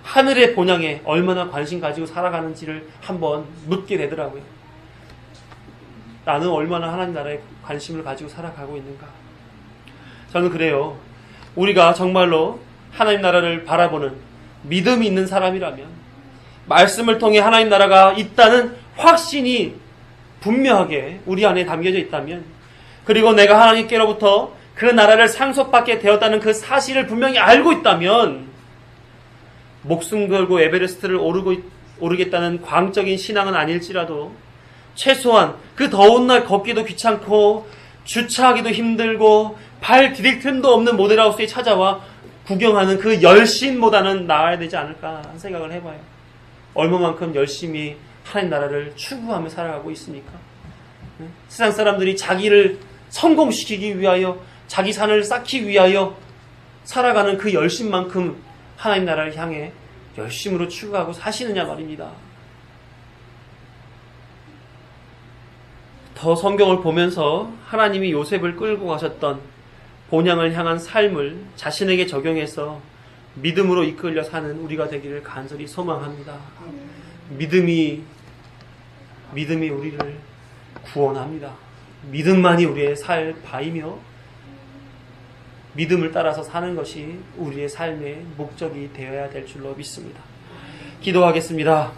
하늘의 본향에 얼마나 관심 가지고 살아가는지를 한번 묻게 되더라고요. 나는 얼마나 하나님 나라에 관심을 가지고 살아가고 있는가? 저는 그래요. 우리가 정말로 하나님 나라를 바라보는 믿음이 있는 사람이라면 말씀을 통해 하나님 나라가 있다는 확신이 분명하게 우리 안에 담겨져 있다면, 그리고 내가 하나님께로부터 그 나라를 상속받게 되었다는 그 사실을 분명히 알고 있다면, 목숨 걸고 에베레스트를 오르겠다는 광적인 신앙은 아닐지라도 최소한 그 더운 날 걷기도 귀찮고 주차하기도 힘들고 발 디딜 틈도 없는 모델하우스에 찾아와 구경하는 그 열심보다는 나아야 되지 않을까 하는 생각을 해봐요. 얼마만큼 열심히 하나님 나라를 추구하며 살아가고 있습니까? 세상 사람들이 자기를 성공시키기 위하여, 자기 산을 쌓기 위하여 살아가는 그 열심만큼 하나님 나라를 향해 열심으로 추구하고 사시느냐 말입니다. 더 성경을 보면서 하나님이 요셉을 끌고 가셨던 본향을 향한 삶을 자신에게 적용해서 믿음으로 이끌려 사는 우리가 되기를 간절히 소망합니다. 믿음이 우리를 구원합니다. 믿음만이 우리의 살 바이며 믿음을 따라서 사는 것이 우리의 삶의 목적이 되어야 될 줄로 믿습니다. 기도하겠습니다.